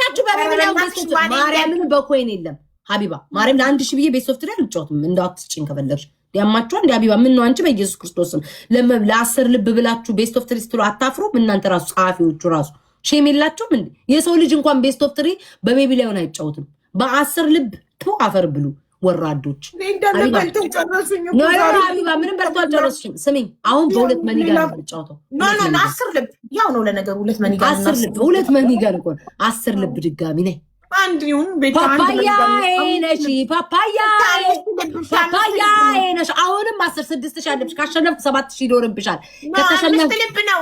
ማናችሁ በቤቢላው ቤስት ማርያምን በኮይን የለም ሀቢባ ማርያም ለአንድ ሺህ ብዬ ቤስት ኦፍ ትሪ አልጫወትም እንዳትጭኝ ከፈለግሽ ያማችሁ እንደ ሀቢባ ምን ነው አንቺ በኢየሱስ ክርስቶስም ለ10 ልብ ብላችሁ ቤስት ኦፍ ትሪ ስትሉ አታፍሩም እናንተ ራሱ ጸሐፊዎቹ ራሱ ሼም የላችሁም እንዴ የሰው ልጅ እንኳን ቤስት ኦፍ ትሪ በቤቢላው አይጫወትም በ10 ልብ አፈር ብሉ ወራዶች ሀቢባ ምንም በልቶ አልጨረስሽም ስሚኝ አሁን በሁለት መኒጋ ነው የምጫወተው ኖ 10 ልብ ያው ነው ለነገሩ ሁለት መኒጋ 10 ልብ ሁለት መኒጋ ነው 10 ልብ ድጋሚ ነይ አንድ ይሁን ቤት ፓፓያ ነሽ ፓፓያ ነሽ አሁንም 16000 አለብሽ ካሸነፍክ 7000 ይኖርብሻል ከተሸነፍክ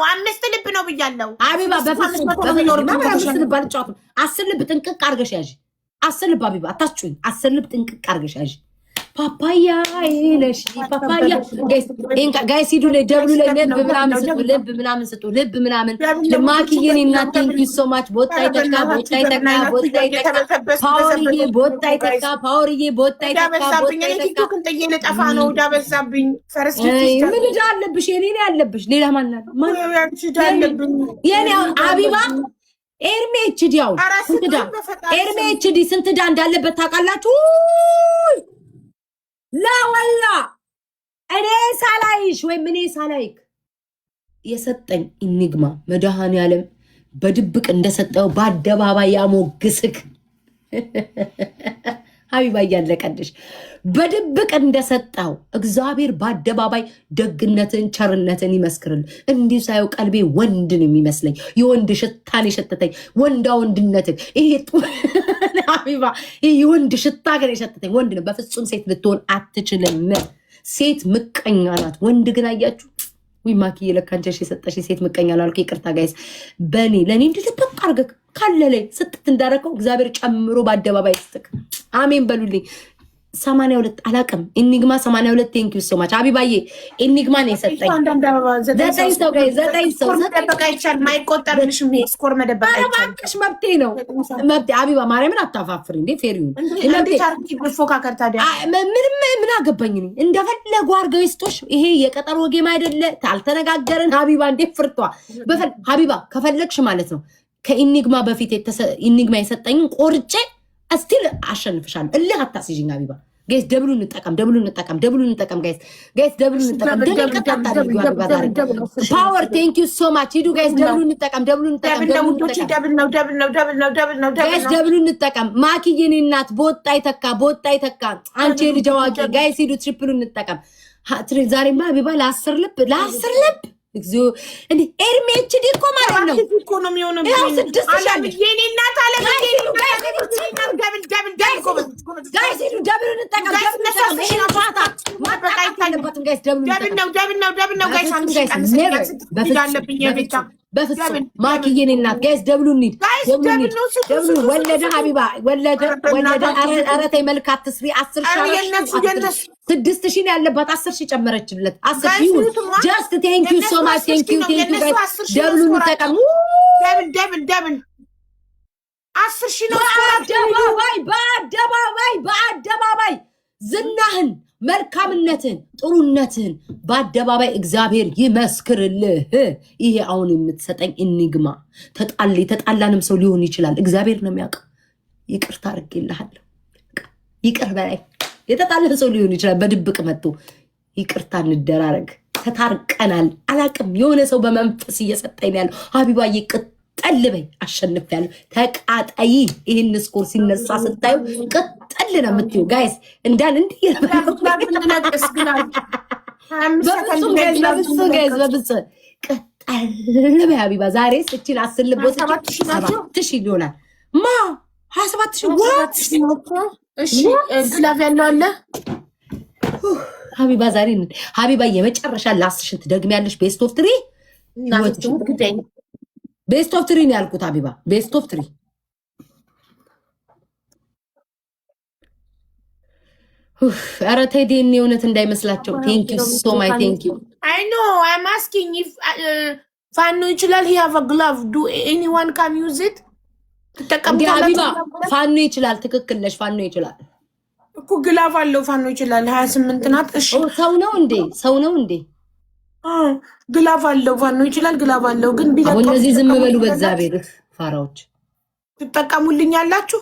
5 ልብ ነው ብያለሁ ሀቢባ በፍጹም 5 ልብ አልጫወትም 10 ልብ ጥንቅቅ አድርገሽ ያዥ 10 ልብ ሀቢባ አታስጩኝ 10 ልብ ጥንቅቅ አድርገሽ ያዥ ፓፓያ ነሽ ፓፓያ ጋይስ ሂዱ ላይ ደብሉ ላይ ልብ ምናምን ስጡ ልብ ምናምን ለማኪየን እና ቴንክ ዩ ሶ ማች ቦታይ ተካ ፓወርዬ ቦታይ ተካ ቲክቶክ እንጠየ ለጠፋ ነው ዳበዛብኝ ፈረስ ምን ዳ አለብሽ የኔ ያለብሽ ሌላ ማን አለብኝ የኔ ሀቢባ ኤርሜችዲ ያው ኤርሜችዲ ስንት ዳ እንዳለበት ታውቃላችሁ ላወላ እኔ ሳላይሽ ወይ ምን ሳላይክ የሰጠኝ ኢኒግማ መድኃኔዓለም በድብቅ እንደሰጠው በአደባባይ ያሞግስክ ሀቢባ እያለቀልሽ በድብቅ እንደሰጠው እግዚአብሔር በአደባባይ ደግነትን ቸርነትን ይመስክርል እንዲህ ሳየው ቀልቤ ወንድ ነው የሚመስለኝ የወንድ ሽታን የሸተተኝ ወንዳ ወንድነትን ይሄ ሀቢባ የወንድ ሽታ ግን የሸተተኝ ወንድ ነው በፍጹም ሴት ልትሆን አትችልም ሴት ምቀኛ ናት ወንድ ግን አያችሁ ወይ ማኪዬ ለካንቸሽ የሰጠሽ ሴት ምቀኛ ነው አልኩ ይቅርታ ጋይስ ለኔ እንድትበቅ አርገክ ካለለይ ስትት እንዳረከው እግዚአብሔር ጨምሮ በአደባባይ ስትክ አሜን በሉልኝ 82 አላቀም ኢኒግማ 82 ቴንክ ዩ ሶ ማች ሀቢባዬ ኢኒግማ ነው የሰጠኝ 9 ሰው ጋይስ 9 ሰው መደበቅ አይቻልም ማይቆጠርልሽም ስኮር መደበቅ አይቻልም መብቴ ነው መብቴ ሀቢባ ማርያምን አታፋፍሪ እንዴ ፌሪውን እንዴ ታርቂ በፎካከር ታዲያ ምን አገባኝ ነኝ እንደፈለጉ አርገው ይስጦሽ ይሄ የቀጠሮ ጌም አይደለ ታልተነጋገርን ሀቢባ እንዴ ፍርቷ ሀቢባ ከፈለግሽ ማለት ነው ከኢኒግማ በፊት ኢኒግማ የሰጠኝን ቆርጬ እስቲል አሸንፍሻለሁ እልህ አታስይዥኝ ሀቢባ ጋይስ ደብሉ እንጠቀም ጋይስ ደብሉ እንጠቀም ፓወር ቴንክ ዩ ሶ ማች ሂዱ ጋይስ ደብሉ እንጠቀም ጋይስ ደብሉ እንጠቀም ማኪዬ የኔ እናት በወጣ ይተካ አንቺ ልጅ አዋቂ ጋይስ ሂዱ ትሪፕሉ እንጠቀም ዛሬማ ሀቢባ ለ10 ልብ እግዚኦ እንዴ ኤርሜችዲ እኮ ማለት ነው ኢኮኖሚ ሆነ ያው 6000 የኔ እናት አለ ጋይስ ደብሉ እንጠቀም በፍጹም ማኪዬ የኔ እናት ጋይስ ደብሉ እንሂድ ደብሉ ወለደ ሀቢባ ወለደ ኧረ ተይ መልክ አትስሪ 10,000 6,000 ያለባት 10,000 ጨመረችለት 10,000 ጀስት ቴንክ ዩ ሶ ማች ቴንክ ዩ ጋይስ ደብሉ እንጠቀም ደብል 10,000 ነው በአደባባይ ዝናህን መልካምነትን ጥሩነትን በአደባባይ እግዚአብሔር ይመስክርልህ ይሄ አሁን የምትሰጠኝ ኢኒግማ ተጣላንም ሰው ሊሆን ይችላል እግዚአብሔር ነው የሚያውቀው ይቅርታ አድርጌልሃለሁ ይቅር በላይ የተጣላ ሰው ሊሆን ይችላል በድብቅ መጥቶ ይቅርታ እንደራረግ ተታርቀናል አላቅም የሆነ ሰው በመንፈስ እየሰጠኝ ያለው ሀቢባዬ ቅጠል በይ አሸንፊያለሁ ተቃጣይ ይሄን ስኮር ሲነሳ ስታዩ ቅጠል ነው የምትዩ ጋይስ እንዳል እንዲህ በብፁ ቅጠል በይ ሀቢባ ዛሬ ስቺን 10 ልቦት 7,000 ይሆናል 27,000 እሺ ግላቭ ያለው አለ ሀቢባ ዛሬ ሀቢባ የመጨረሻ ላስሽን ትደግሚያለሽ ቤስት ኦፍ 3 ቤስት ኦፍ 3 ነው ያልኩት ሀቢባ ቤስት ኦፍ 3 ኧረ ቴዲ እውነት እንዳይመስላቸው ቴንክ ዩ ሶ ማይ ቴንክ ዩ አይ ኖ አይ አም አስኪንግ ኢፍ ፋኖ ይችላል he have a glove do anyone can use it ሀቢባ ፋኖ ይችላል ትክክል ነሽ ፋኖ ይችላል እኮ ግላቭ አለው ፋኖ ይችላል 28 ናት እሺ ሰው ነው እንዴ ግላቭ አለው ፋኖ ይችላል ግላቭ አለው ግን ቢለቀው እነዚህ ዝም በሉ በእግዚአብሔር ፋራዎች ትጠቀሙልኛላችሁ?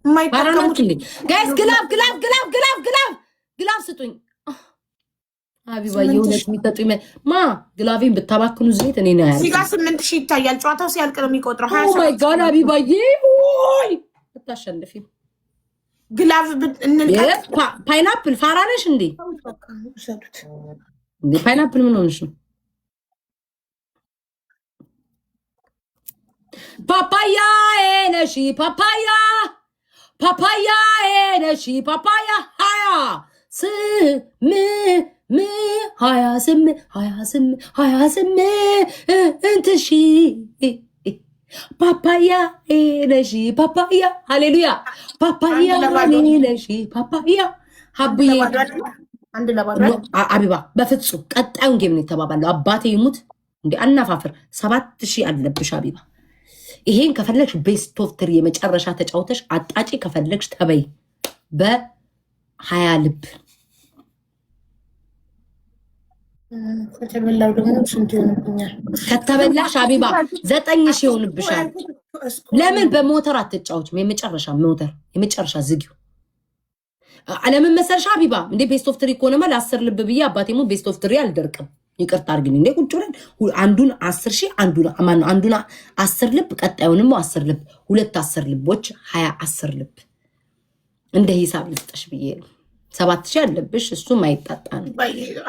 የማይጠቀሙት ጋይስ ግላብ ስጡኝ። ሀቢባ የእውነት የሚጠጡኝ ማ ግላቬን ብታባክኑ ዘይት እኔ ነው ያለው። እዚህ ጋር 8000 ይታያል። ጨዋታው ሲያልቅ ነው የሚቆጥረው። ኦ ማይ ጋድ ሀቢባዬ ኦይ አታሸንፊም። ግላቭ እንልቀቅ። ፓይናፕል ፋራነሽ እንዴ? እንዴ ፓይናፕል ምን ሆነሽ ነው? ፓፓያ ነሺ ፓፓያ ነሺ ፓፓያ ሀያ ስም እንትሺ ፓፓያ ነሺ ፓፓያ ሃሌሉያ ፓፓያ ነሺ ፓፓያ ሀብዬ አቢባ በፍጹም ቀጣዩን ጌም ነው የተባባለው። አባቴ ይሙት እንዴ አናፋፍር 7000 አለብሽ አቢባ። ይሄን ከፈለግሽ ቤስት ኦፍ 3 የመጨረሻ ተጫውተሽ አጣጪ ከፈለግሽ ተበይ በ20 ልብ ከተበላው ደግሞ ስንት ይሆንብኛል? ከተበላሽ አቢባ 9000 ይሆንብሻል። ለምን በሞተር አትጫወችም? የመጨረሻ ዝጊው። ለምን መሰለሽ አቢባ እንዴ ቤስት ኦፍ 3 ኮነማ ለ10 ልብ ብዬ አባቴ ሙ ቤስት ኦፍ 3 አልደርቅም። ይቅርታ አድርግልኝ እንዴ ቁጭ ብለን አንዱን 10000 አንዱን 10 ልብ ቀጣዩንም 10 ልብ 10 ልቦች 10 ልብ እንደ ሂሳብ ልስጥሽ ብዬ ነው። 7000 አለብሽ። እሱም አይጣጣ ነው።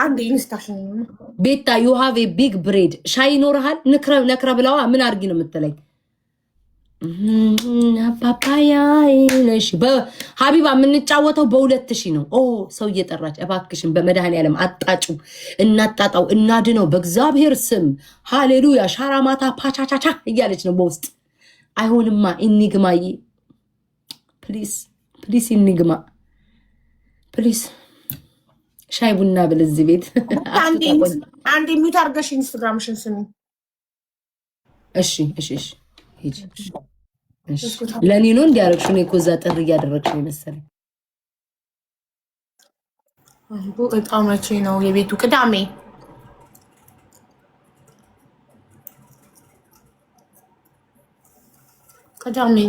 አንድ ኢንስታሽን ቤታ ዩ ሃቭ ኤ ቢግ ብሬድ ሻይ ይኖርሃል። ነክረ ብለዋ ምን አድርጊ ነው የምትለኝ? ፓፓያ ነሽ ሀቢባ የምንጫወተው በ2000 ነው። ሰው እየጠራች እባክሽን በመድኃኔዓለም አጣጩ እናጣጣው እናድነው በእግዚአብሔር ስም ሃሌሉያ ሻራማታ ፓቻቻቻ እያለች ነው በውስጥ። አይሆንማ ኢኒግማዬ ፕሊስ ኢኒግማ ፕሊስ ሻይ ቡና ብል እዚህ ቤት አንድ ሚዩት አድርገሽ ኢንስታግራምሽን ስሚ። እሺ ለኔ ነው እንዲያረግሽ ነው እኮ እዛ ጥሪ እያደረግሽ ነው መሰለኝ። እጣ መቼ ነው የቤቱ? ቅዳሜ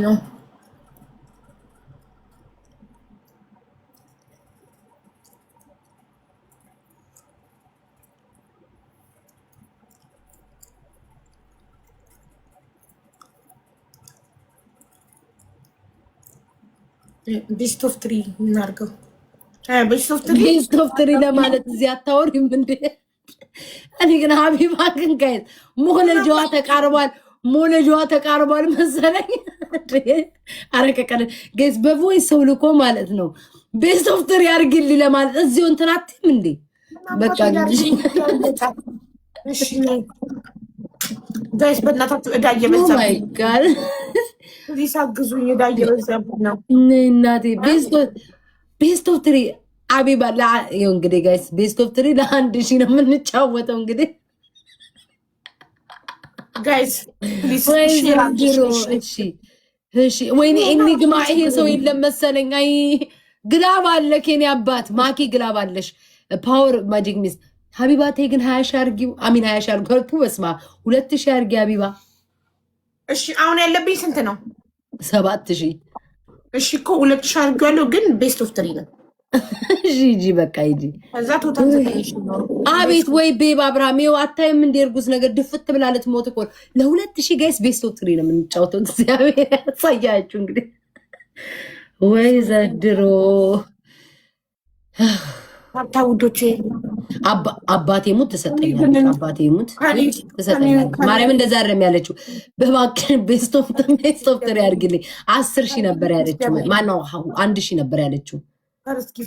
ነው። ቤስት ኦፍ 3 እናድርገው። ቤስት ኦፍ 3 ለማለት እዚህ አታወሪም እንዴ? እኔ ግን ሀቢባ ግን ጋይዝ ሞለጃዋ ተቃርቧል መሰለኝ። አረቀቀለ ጋይዝ በቮይስ ሰው ልኮ ማለት ነው ቤስት ኦፍ 3 ያርግልኝ ለማለት እዚሁ እንትን አትይም እንዴ? በቃ እሺ ጋይዝ በእናታችሁ እዳ እየበዛብኝ ማይ ጋድ ሊሳግዙኝ እዳ እየበዛብኝ ነው እናቴ። ቤስት ኦፍ 3 አቢባ ይኸው እንግዲህ ጋይስ ቤስት ኦፍ 3 ለ1000 ነው የምንጫወተው እንግዲህ ጋይስ ፕሊዝ እሺ ወይኔ ኢኒግማ ይሄ ሰው የለም መሰለኝ። አይ ግላብ አለ ኬኒ አባት ማኪ ግላብ አለሽ ፓወር ማጂክ ሚስ ሀቢባ ተይ ግን 20 አርጊው አሚን 20 አርጊው በስማ 2000 አርጊ ሀቢባ። እሺ አሁን ያለብኝ ስንት ነው? 7000። እሺ እኮ 2000 አርጊዋለሁ ግን ቤስት ኦፍ 3 ነው። ሂጂ በቃ ሂጂ። ከዛ ቶታል 9000 ነው። አቤት ወይ ቤብ አብርሃም ይኸው አታይም እንደ እርጉዝ ነገር ድፍት ብላለት ሞት እኮ ለ2000 ጋይስ ቤስት ኦፍ 3 ነው የምንጫወተው። እግዚአብሔር ያሳያችሁ እንግዲህ ወይ ዘድሮ ታውዶቼ አባቴ ሙት ተሰጠኛለች። አባቴ ሙት ተሰጠኛለች። ማርያም እንደዛ አይደለም ያለችው። በባክህ ቤስት ኦፍ 3 ያርግልኝ 10000 ነበር ያለችው። ማነው 1000 ነበር ያለችው።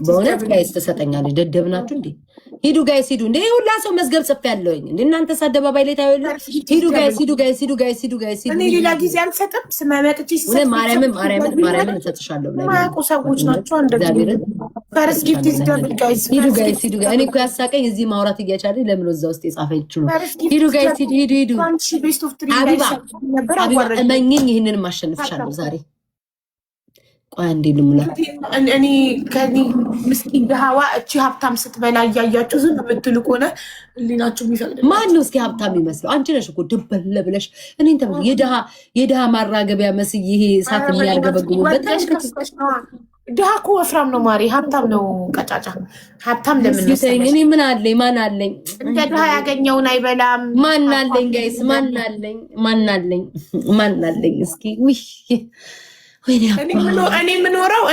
በእውነት ጋይስ ተሰጠኛለች። ደደብ ናችሁ እንዴ? ሂዱ ጋይስ ሂዱ። እንዴ ሁላ ሰው መዝገብ ጽፍ ያለውኝ እንዴ እናንተ አደባባይ ላይ ታዩለ። ሂዱ ጋይስ እኔ ሌላ ጊዜ አልሰጥም። ስመመጥቼ ሲሰጥ ማርያምን እሰጥሻለሁ ብላ ማቁ ሰዎች ናቸው። እንደዚህ ፈርስት ጊፍት ኢዝ ደብል ጋይስ። ሂዱ ጋይስ ሂዱ። እኔ እኮ ያሳቀኝ እዚህ ማውራት እያቻለኝ ለምን እዛ ውስጥ የጻፈችው ነው። ሂዱ ጋይስ ሂዱ። አቢባ እመኝኝ ይሄንን ማሸነፍሻለሁ ዛሬ ቆይ አንዴ ልሙላ። እኔ ከኔ ምስኪን ድሃዋ እቺ ሀብታም ስትበላ እያያችሁ ዝም የምትሉ ከሆነ ህሊናችሁ የሚፈቅድ ማን ነው እስኪ ሀብታም ይመስለው? አንቺ ነሽ እኮ ድበለ ብለሽ እኔን ተብሎ የድሃ ማራገቢያ መስዬ ይሄ እሳት የሚያርገበግቡበት ድሃ እኮ ወፍራም ነው ማሪ፣ ሀብታም ነው ቀጫጫ። ሀብታም ለምን መሰለሽ? እኔ ምን አለኝ? ማን አለኝ? እንደ ድሃ ያገኘውን አይበላም። ማን አለኝ? ጋይስ ማን አለኝ? ማን አለኝ? ማን አለኝ? እስኪ ውይ እኔ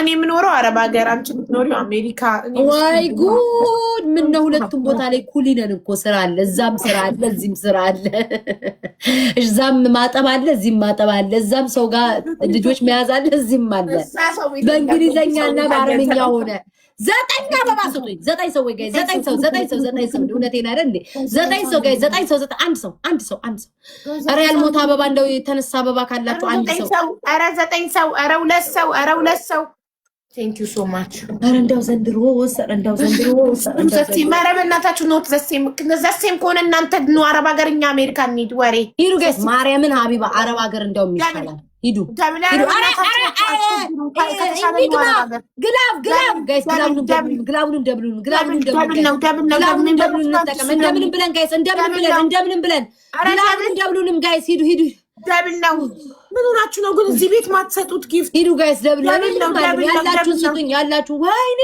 የምኖረው አረብ ሀገር፣ አንቺ የምትኖሪው አሜሪካ። ዋይ ጉድ! ምነው ሁለቱም ቦታ ላይ ኩሊነን እኮ ስራ አለ። እዛም ስራ አለ፣ እዚህም ስራ አለ። እዛም ማጠብ አለ፣ እዚህም ማጠብ አለ። እዛም ሰው ጋር ልጆች መያዝ አለ፣ እዚህም አለ። በእንግሊዘኛ እና በአረብኛ ሆነ። 9 አበባ ስጡኝ። 9 ሰው ወይ ጋይ 9 ሰው እውነቴን አይደል እንዴ? 9 ሰው ጋይ 9 ሰው አንድ ሰው ኧረ ያልሞተ አበባ እንደው የተነሳ አበባ ካላችሁ አንድ ሰው ኧረ 9 ሰው ኧረ 2 ሰው ቴንክ ዩ ሶ ማች። ኧረ እንደው ዘንድሮ ኧረ በእናታችሁ ኖት ዘሴም ከሆነ እናንተ ነው አረብ ሀገር፣ እኛ አሜሪካ እንሂድ። ወሬ ሂዱ ጋይስ፣ ማርያምን ሀቢባ አረብ ሀገር እንደውም ይሻላል። ሂዱ ግላቡንም ደብሉንም ጋይስ ሂዱ። ደብል ነው። ምን ሆናችሁ ነው ግን እዚህ ቤት ማትሰጡት ጊፍት? ሂዱ ጋይስ ደብል ያላችሁን ስጡኝ። ያላችሁ ወይኔ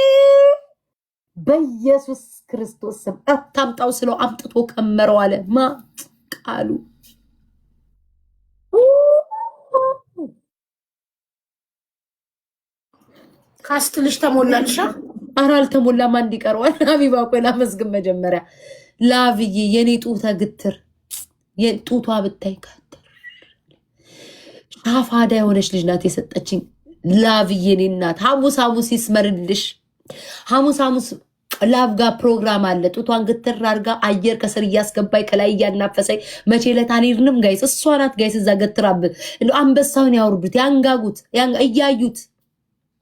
በኢየሱስ ክርስቶስ ስም አታምጣው ስለው አምጥቶ ከመረው አለ ማ ቃሉ ካስትልሽ ተሞላልሻ? ኧረ አልተሞላም፣ አንድ ይቀረዋል። ሀቢባ ቆይ ላመስግን መጀመሪያ። ላቭዬ የኔ ጡተ ግትር የጡቷ ብታይ ካተር ሻፋዳ የሆነች ልጅ ናት የሰጠችኝ። ላቭዬ የኔ እናት ሐሙስ ይስመርልሽ። ሐሙስ ላቭ ጋር ፕሮግራም አለ። ጡቷን ግትር አድርጋ አየር ከስር እያስገባይ ከላይ እያናፈሰኝ መቼ ዕለት አልሄድንም ጋይስ። እሷ ናት ጋይስ እዛ ገትራብን። አንበሳውን ያወርዱት ያንጋጉት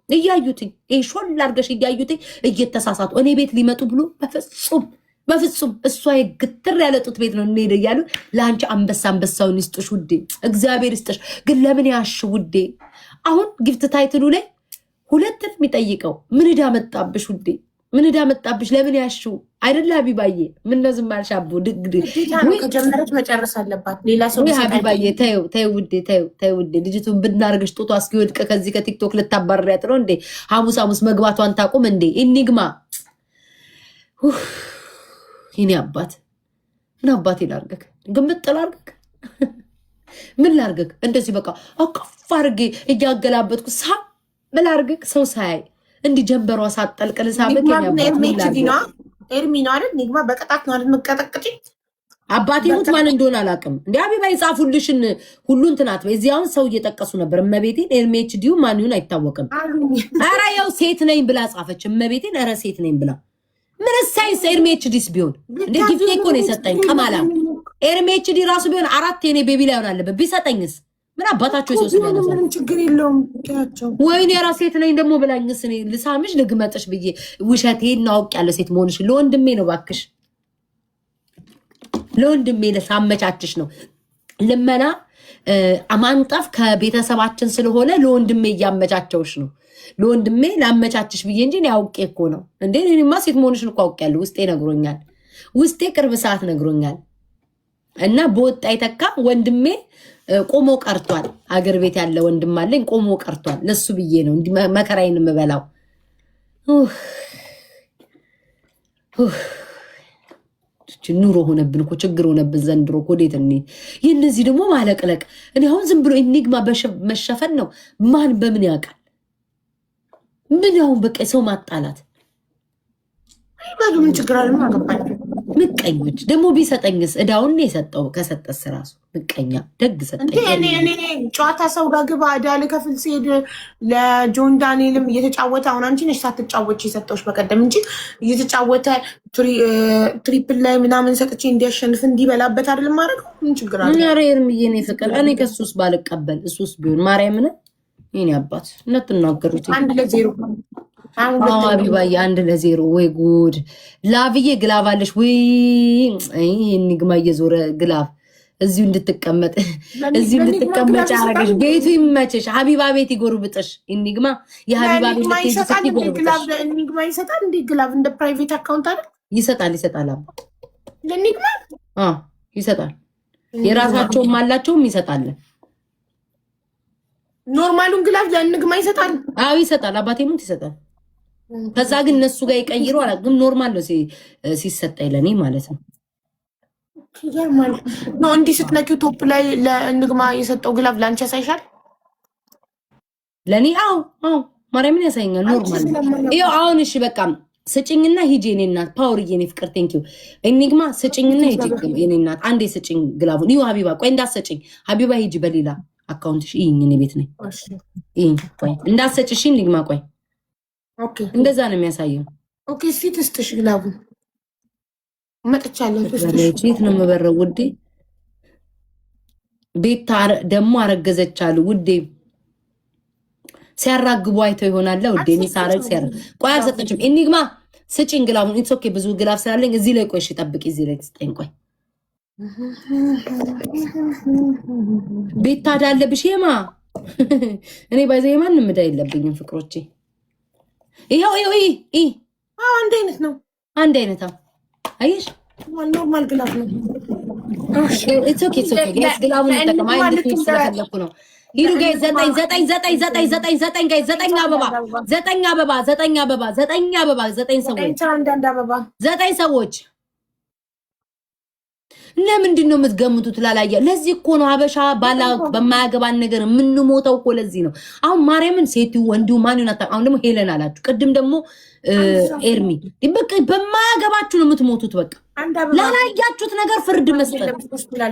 እያዩትኝ ይሄ ሾል አድርገሽ እያዩትኝ እየተሳሳቱ እኔ ቤት ሊመጡ ብሎ በፍጹም እሷ የግትር ያለ ጡት ቤት ነው እንሄድ እያሉ ለአንቺ አንበሳውን ይስጥሽ ውዴ፣ እግዚአብሔር ይስጥሽ። ግን ለምን ያሽ ውዴ? አሁን ጊፍት ታይትሉ ላይ ሁለት የሚጠይቀው ምን ዕዳ መጣብሽ ውዴ? ምን ዕዳ መጣብሽ? ለምን ያሽው አይደለ ሀቢባዬ? ምን ነው ዝም አልሽ? አቦ ከጀመረች መጨረስ አለባት። ሌላ ሰው ሀቢባዬ ተይው ውዴ። ልጅቱን ብናርግሽ ጡቷ እስኪወድቅ ከዚህ ከቲክቶክ ልታባረሪያት ነው እንዴ? ሐሙስ መግባቷን ታቁም እንዴ? ኢኒግማ ይኔ አባት ምን አባቴ ላርገክ? ግምጥ ላርገክ? ምን ላርገክ? እንደዚህ በቃ አቀፍ አርጌ እያገላበጥኩ ሳ ምን ላርገክ? ሰው ሳያይ እንዲህ ጀንበሯ ሳጠልቅል ሳበክ ኤርሚ ነው አይደል? ኒግማ በቅጣት ነው አይደል? መቀጠቅጪ አባቴ ሙት ማን እንደሆነ አላውቅም። እንዴ አቢባ ይጻፉልሽን ሁሉ እንትናት በዚህ አሁን ሰው እየጠቀሱ ነበር። እመቤቴን ኤርሜችዲው ማን ይሁን አይታወቅም። ኧረ ያው ሴት ነኝ ብላ ጻፈች። እመቤቴን ኧረ ሴት ነኝ ብላ ምን ሳይንስ ኤርሜችዲስ ቢሆን እንዴ ጊፍቴ እኮ ነው የሰጠኝ። ቀማላ ኤርሜችዲ ራሱ ቢሆን 4 የኔ ቤቢ ላይ ሆን አለበት ቢሰጠኝስ ምን አባታቸው ይሰውስ ያነሳ ምንም ችግር የለውም። ወይኔ ራስ ሴት ነኝ ደግሞ ብላኝስ እኔ ልሳምሽ ልግመጥሽ ብዬ ውሸቴን እናውቅ ያለ ሴት መሆንሽ ለወንድሜ ነው ባክሽ፣ ለወንድሜ ለሳመቻችሽ ነው። ልመና ማንጠፍ ከቤተሰባችን ስለሆነ ለወንድሜ እያመቻቸውሽ ነው። ለወንድሜ ላመቻችሽ ብዬ እንጂ እኔ አውቄ እኮ ነው እንዴ። እኔማ ሴት መሆንሽን እኮ አውቄያለሁ። ውስጤ ነግሮኛል። ውስጤ ቅርብ ሰዓት ነግሮኛል። እና በወጣ ይተካ ወንድሜ ቆሞ ቀርቷል። አገር ቤት ያለ ወንድም አለኝ ቆሞ ቀርቷል። ለሱ ብዬ ነው እንዲህ መከራዬን የምበላው። ኑሮ ሆነብን እኮ ችግር ሆነብን ዘንድሮ እኮ። ወዴት እንሂድ? የእነዚህ ደግሞ ማለቅለቅ። እኔ አሁን ዝም ብሎ ኢኒግማ መሸፈን ነው። ማን በምን ያውቃል? ምን አሁን በቃ ሰው ማጣላት ምን ችግር አለ? አገባኝ ምቀኞች ደግሞ ቢሰጠኝስ? እዳውን የሰጠው ከሰጠስ ራሱ ምቀኛ ደግ ሰጠኝ። እኔ ጨዋታ ሰው ጋር ግባ እዳ ልከፍል ሲሄድ ለጆን ዳንኤልም እየተጫወተ አሁን አንቺ ነሽ ሳትጫወች የሰጠውሽ በቀደም እንጂ እየተጫወተ ትሪፕል ላይ ምናምን ሰጥቼ እንዲያሸንፍ እንዲበላበት አይደለም ማድረግ። ምን ችግር አለ? ኧረ ኤርምዬ እኔ ፍቅር እኔ ከሱስ ባልቀበል እሱስ ቢሆን ማርያምን የእኔ አባት እነትናገሩት 1-0 አቢባዬ 1-0 ወይ ጉድ። ላቭዬ ግላብ አለሽ ወይ? ኒግማ እየዞረ ግላብ እዚሁ እንድትቀመጥ አረገሽ። ቤቱ ይመችሽ። ሀቢባ ቤት ይጎርብጥሽ። ኢኒግማ የሀቢባ ቤት ይሰጣል እንዴ? ግላብ እንደ ፕራይቬት አካውንት አይደል? ይሰጣል። አባ ለኒግማ ይሰጣል። የራሳቸውም አላቸውም ይሰጣል። ኖርማሉን ግላብ ለኒግማ ይሰጣል። ይሰጣል። አባቴ ሙት ይሰጣል። ከዛ ግን እነሱ ጋር ይቀይሩ አላውቅም። ኖርማል ነው ሲሰጠኝ ለኔ ማለት ነው። እንዲህ ስትነኪው ቶፕ ላይ ለእንግማ የሰጠው ግላፍ ላንቺ ያሳይሻል? ለእኔ ማርያምን ያሳይኛል። ኖርማል ይኸው አሁን እሺ በቃ ስጭኝና ሂጂ የኔ እናት። ፓወርዬ የኔ ፍቅር ቴንኪው። እኒግማ ስጭኝና ሂጂ የኔ እናት። አንዴ ስጭኝ ግላፉን። ይኸው ሀቢባ ቆይ እንዳትሰጭኝ ሀቢባ ሂጂ በሌላ አካውንትሽ ይህኝ እኔ ቤት ነኝ። ቆይ እንዳትሰጭሽ እኒግማ ቆይ እንደዛ ነው የሚያሳየው። ኦኬ እስኪ ትስጥሽ ግላቡን መጥቻለሁ። የት ነው የምበረው ውዴ? ቤት ደግሞ አረገዘች አሉ ውዴ። ሲያራግቡ አይተው ይሆናል ውዴ። እኔ ሳረግ ቆይ አልሰጠችም። ኢኒግማ ስጪኝ ግላቡን። ኢትስ ኦኬ ብዙ ግላብ ስላለኝ እዚህ ላይ ቆይ እሺ ጠብቂ። እዚህ ላይ ስጠኝ ቆይ። ቤት ታዳለብሽ የማ እኔ ባይዘ የማንም ዕዳ የለብኝም ፍቅሮቼ። ይኸው አንድ አይነት ነው። አንድ አይነት አየሽ፣ ኖርማል ግላፍ ነው። ግላቡን ጠቀም ስለፈለኩ ነው። ሂዱ ጋይ 9 ሰዎች ለምንድን ነው የምትገምቱት? ላላየ ለዚህ እኮ ነው ሀበሻ በማያገባን ነገር የምንሞተው እኮ ለዚህ ነው። አሁን ማርያምን ሴት ወንዱ ማን ይሆናል? አሁን ደግሞ ሄለን አላችሁ፣ ቅድም ደግሞ ኤርሚ። በቃ በማያገባችሁ ነው የምትሞቱት። በቃ ላላያችሁት ነገር ፍርድ መስጠት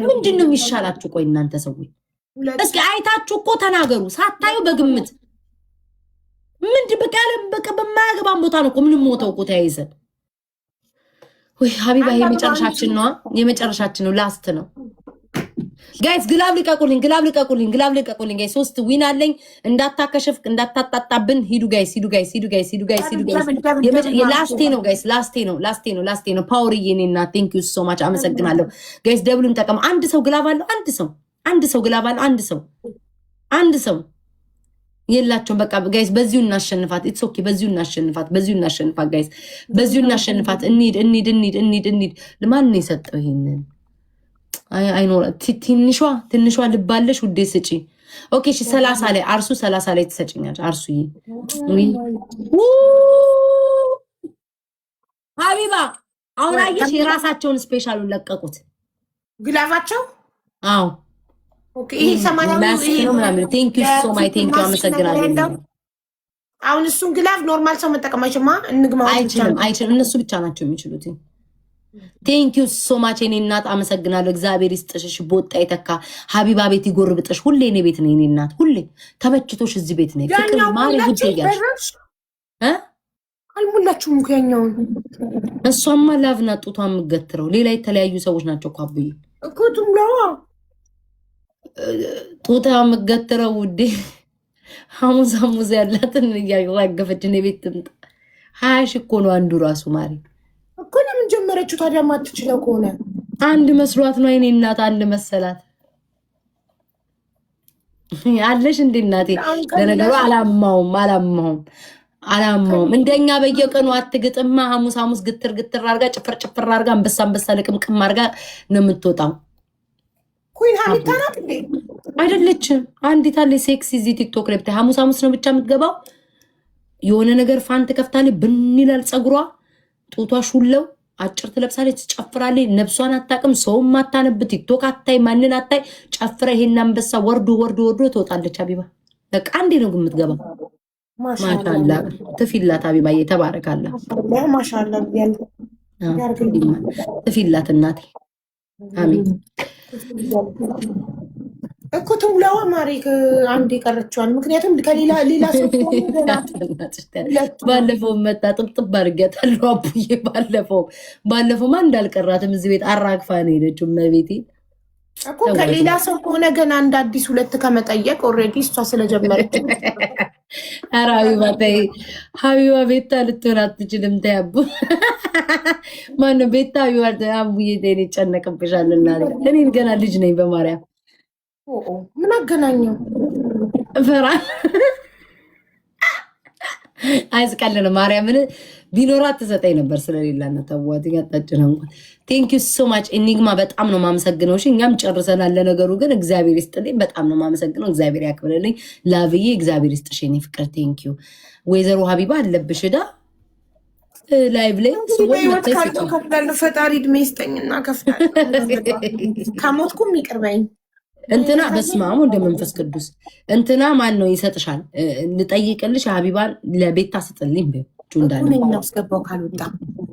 ምንድን ነው የሚሻላችሁ? ቆይ እናንተ ሰዎች እስኪ አይታችሁ እኮ ተናገሩ። ሳታዩ በግምት ምንድን በቃ በማያገባን ቦታ ነው እኮ የምንሞተው እኮ ተያይዘን። ወይ ሀቢባ የመጨረሻችን ነው፣ የመጨረሻችን ነው፣ ላስት ነው ጋይስ። ግላብ ልቀቁልኝ ጋይስ። 3 ዊን አለኝ። እንዳታከሽፍ እንዳታጣጣብን። ሂዱ ጋይስ። ላስቴ ነው ጋይስ፣ ላስቴ ነው። ፓወርዬ እኔና ቴንክ ዩ ሶ ማች አመሰግናለሁ ጋይስ። ደብሉን ጠቀም። አንድ ሰው ግላብ አለው፣ አንድ ሰው ግላብ አለው፣ አንድ ሰው የላቸውም። በቃ ጋይስ በዚሁ እናሸንፋት። ኢትስ ኦኬ በዚሁ እናሸንፋት ጋይስ፣ በዚሁ እናሸንፋት። እንሂድ። ለማን ነው የሰጠው ይሄንን? አይኖር ትንሿ ልባለሽ ውዴ ስጪ። ኦኬ እሺ 30 ላይ አርሱ 30 ላይ ትሰጪኛለሽ አርሱ። ሀቢባ አሁን አየሽ የራሳቸውን ስፔሻሉን ለቀቁት ግላፋቸው። አዎ ኦኬ ይሄ ሰማያዊ ነው ምናምን። ቴንክ ዩ ሶ ማይ ቴንክ ዩ አመሰግናለሁ። አሁን እሱን ግላፍ ኖርማል ሰው መጠቀም አይችልም። እነሱ ብቻ ናቸው የሚችሉት። ቴንክ ዩ ሶ ማች የኔ እናት አመሰግናለሁ። እግዚአብሔር ይስጥሽ። ቦጣ የተካ ሀቢባ ቤት ይጎርብጥሽ። ሁሌ እኔ ቤት ነው የኔ እናት። ሁሌ ተመችቶሽ እዚህ ቤት ነው። ፍቅር ማሪ ጉድ ያያልሽ አልሞላችሁም እኮ ያኛውን። እሷማ ላቭና ጡቷን የምትገትረው ሌላ የተለያዩ ሰዎች ናቸው እኮ አብይ እኮ ቱምላዋ ጡታ የምትገትረው ውዴ። ሐሙስ ያላትን እያራገፈች እኔ ቤት ትምጣ። 20 ሺህ እኮ ነው አንዱ ራሱ ማሪ እኮ። ለምን ጀመረችው ታዲያ? ማትችለው ከሆነ አንድ መስሏት ነው የኔ እናት። አንድ መሰላት አለሽ እንዴ እናቴ? ለነገሩ አላማውም እንደኛ በየቀኑ አትግጥማ። ሐሙስ ግትር አርጋ ጭፍር አርጋ አንበሳ ልቅምቅም አርጋ ነው የምትወጣው። ኩን ሀሚታ ናት እንዴ? አይደለችም። አንዲት አለ ሴክሲ እዚህ ቲክቶክ ላይ ብታይ ሐሙስ ነው ብቻ የምትገባው። የሆነ ነገር ፋን ትከፍታለች፣ ብን ይላል ፀጉሯ፣ ጡቷ ሹለው አጭር ትለብሳለች፣ ትጨፍራለች። ነብሷን አታውቅም፣ ሰውም አታነብ፣ ቲክቶክ አታይ፣ ማንን አታይ። ጨፍራ ይሄን አንበሳ ወርዶ ትወጣለች። ሀቢባ በቃ አንዴ ነው የምትገባው። ማሻአላ ትፊላት ሀቢባ እየተባረካላ ማሻአላ ትፊላት እናቴ። አሜን እኮ ትሙላዋ ማሪ አንድ የቀረችዋል። ምክንያቱም ከሌላ ሰው ባለፈው መጣ ጥብጥብ አድርጊያታለሁ። አቡዬ ባለፈው ማን እንዳልቀራትም እዚህ ቤት አራግፋ ነው ሄደችው። መቤቴ እኮ ከሌላ ሰው ከሆነ ገና እንደ አዲስ 2 ከመጠየቅ ኦልሬዲ እሷ ስለጀመረች ኧረ ሀቢባ ተይ፣ ሀቢባ ቤታ ልትሆን አትችልም። ተይ አቡ ማነው ቤታ ሀቢባ አቡዬ ተይ፣ ይጨነቅብሻል። እና እኔን ገና ልጅ ነኝ በማርያም ምን አገናኘው? ፈራ አይስቀልን ማርያምን ቢኖራት ትሰጠኝ ነበር ስለሌላ ነው። ተዋት ያጣጭ ነው። እንኳን ቴንክ ዩ ሶ ማች ኢኒግማ በጣም ነው ማመሰግነው። እሺ እኛም ጨርሰናል። ለነገሩ ግን እግዚአብሔር ይስጥልኝ። በጣም ነው ማመሰግነው። እግዚአብሔር ያክብርልኝ። ላብዬ እግዚአብሔር ይስጥሽ የኔ ፍቅር። ቴንክ ዩ ወይዘሮ ሀቢባ አለብሽ ዕዳ ላይቭ ላይ ከፍላለሁ። ፈጣሪ እድሜ ይስጠኝና ከፍላለሁ። ከሞትኩም ይቅርበኝ። እንትና በስመ አብ ወወልድ ወመንፈስ ቅዱስ እንትና ማን ነው ይሰጥሻል? ልጠይቅልሽ ሀቢባን ለቤታ ስጥልኝ በ ጆንዳኔል ያስገባው ካልወጣ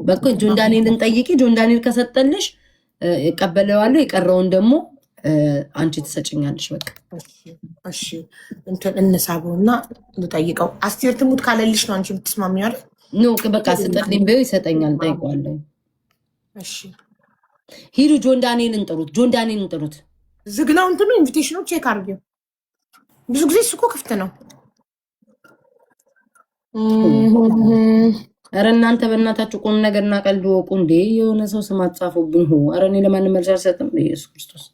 በቃ ጆንዳኔልን ጠይቂ። ጆንዳኔል ከሰጠልሽ እቀበለዋለሁ። የቀረውን ደግሞ አንቺ ትሰጭኛለሽ። በቃ እሺ እንትን እንሳበውና ልጠይቀው። አስቴር ትሙት ካለልሽ ነው አንቺ የምትስማሚው አይደል? ኖ በቃ ስጥልኝ በይው ይሰጠኛል። ጠይቀዋለሁ። እሺ ሂዱ ጆንዳኔልን ጥሩት። ጆንዳኔልን ጥሩት። ዝግ ነው እንትኑ ኢንቪቴሽኑ ቼክ አድርጊው። ብዙ ጊዜ እሱ እኮ ክፍት ነው። ኧረ እናንተ በእናታችሁ ቁም ነገርና ቀልድ ወቁ እንዴ! የሆነ ሰው ስም አትጻፉብኝ። ሆ ኧረ እኔ ለማንም መልስ አልሰጥም። ኢየሱስ ክርስቶስ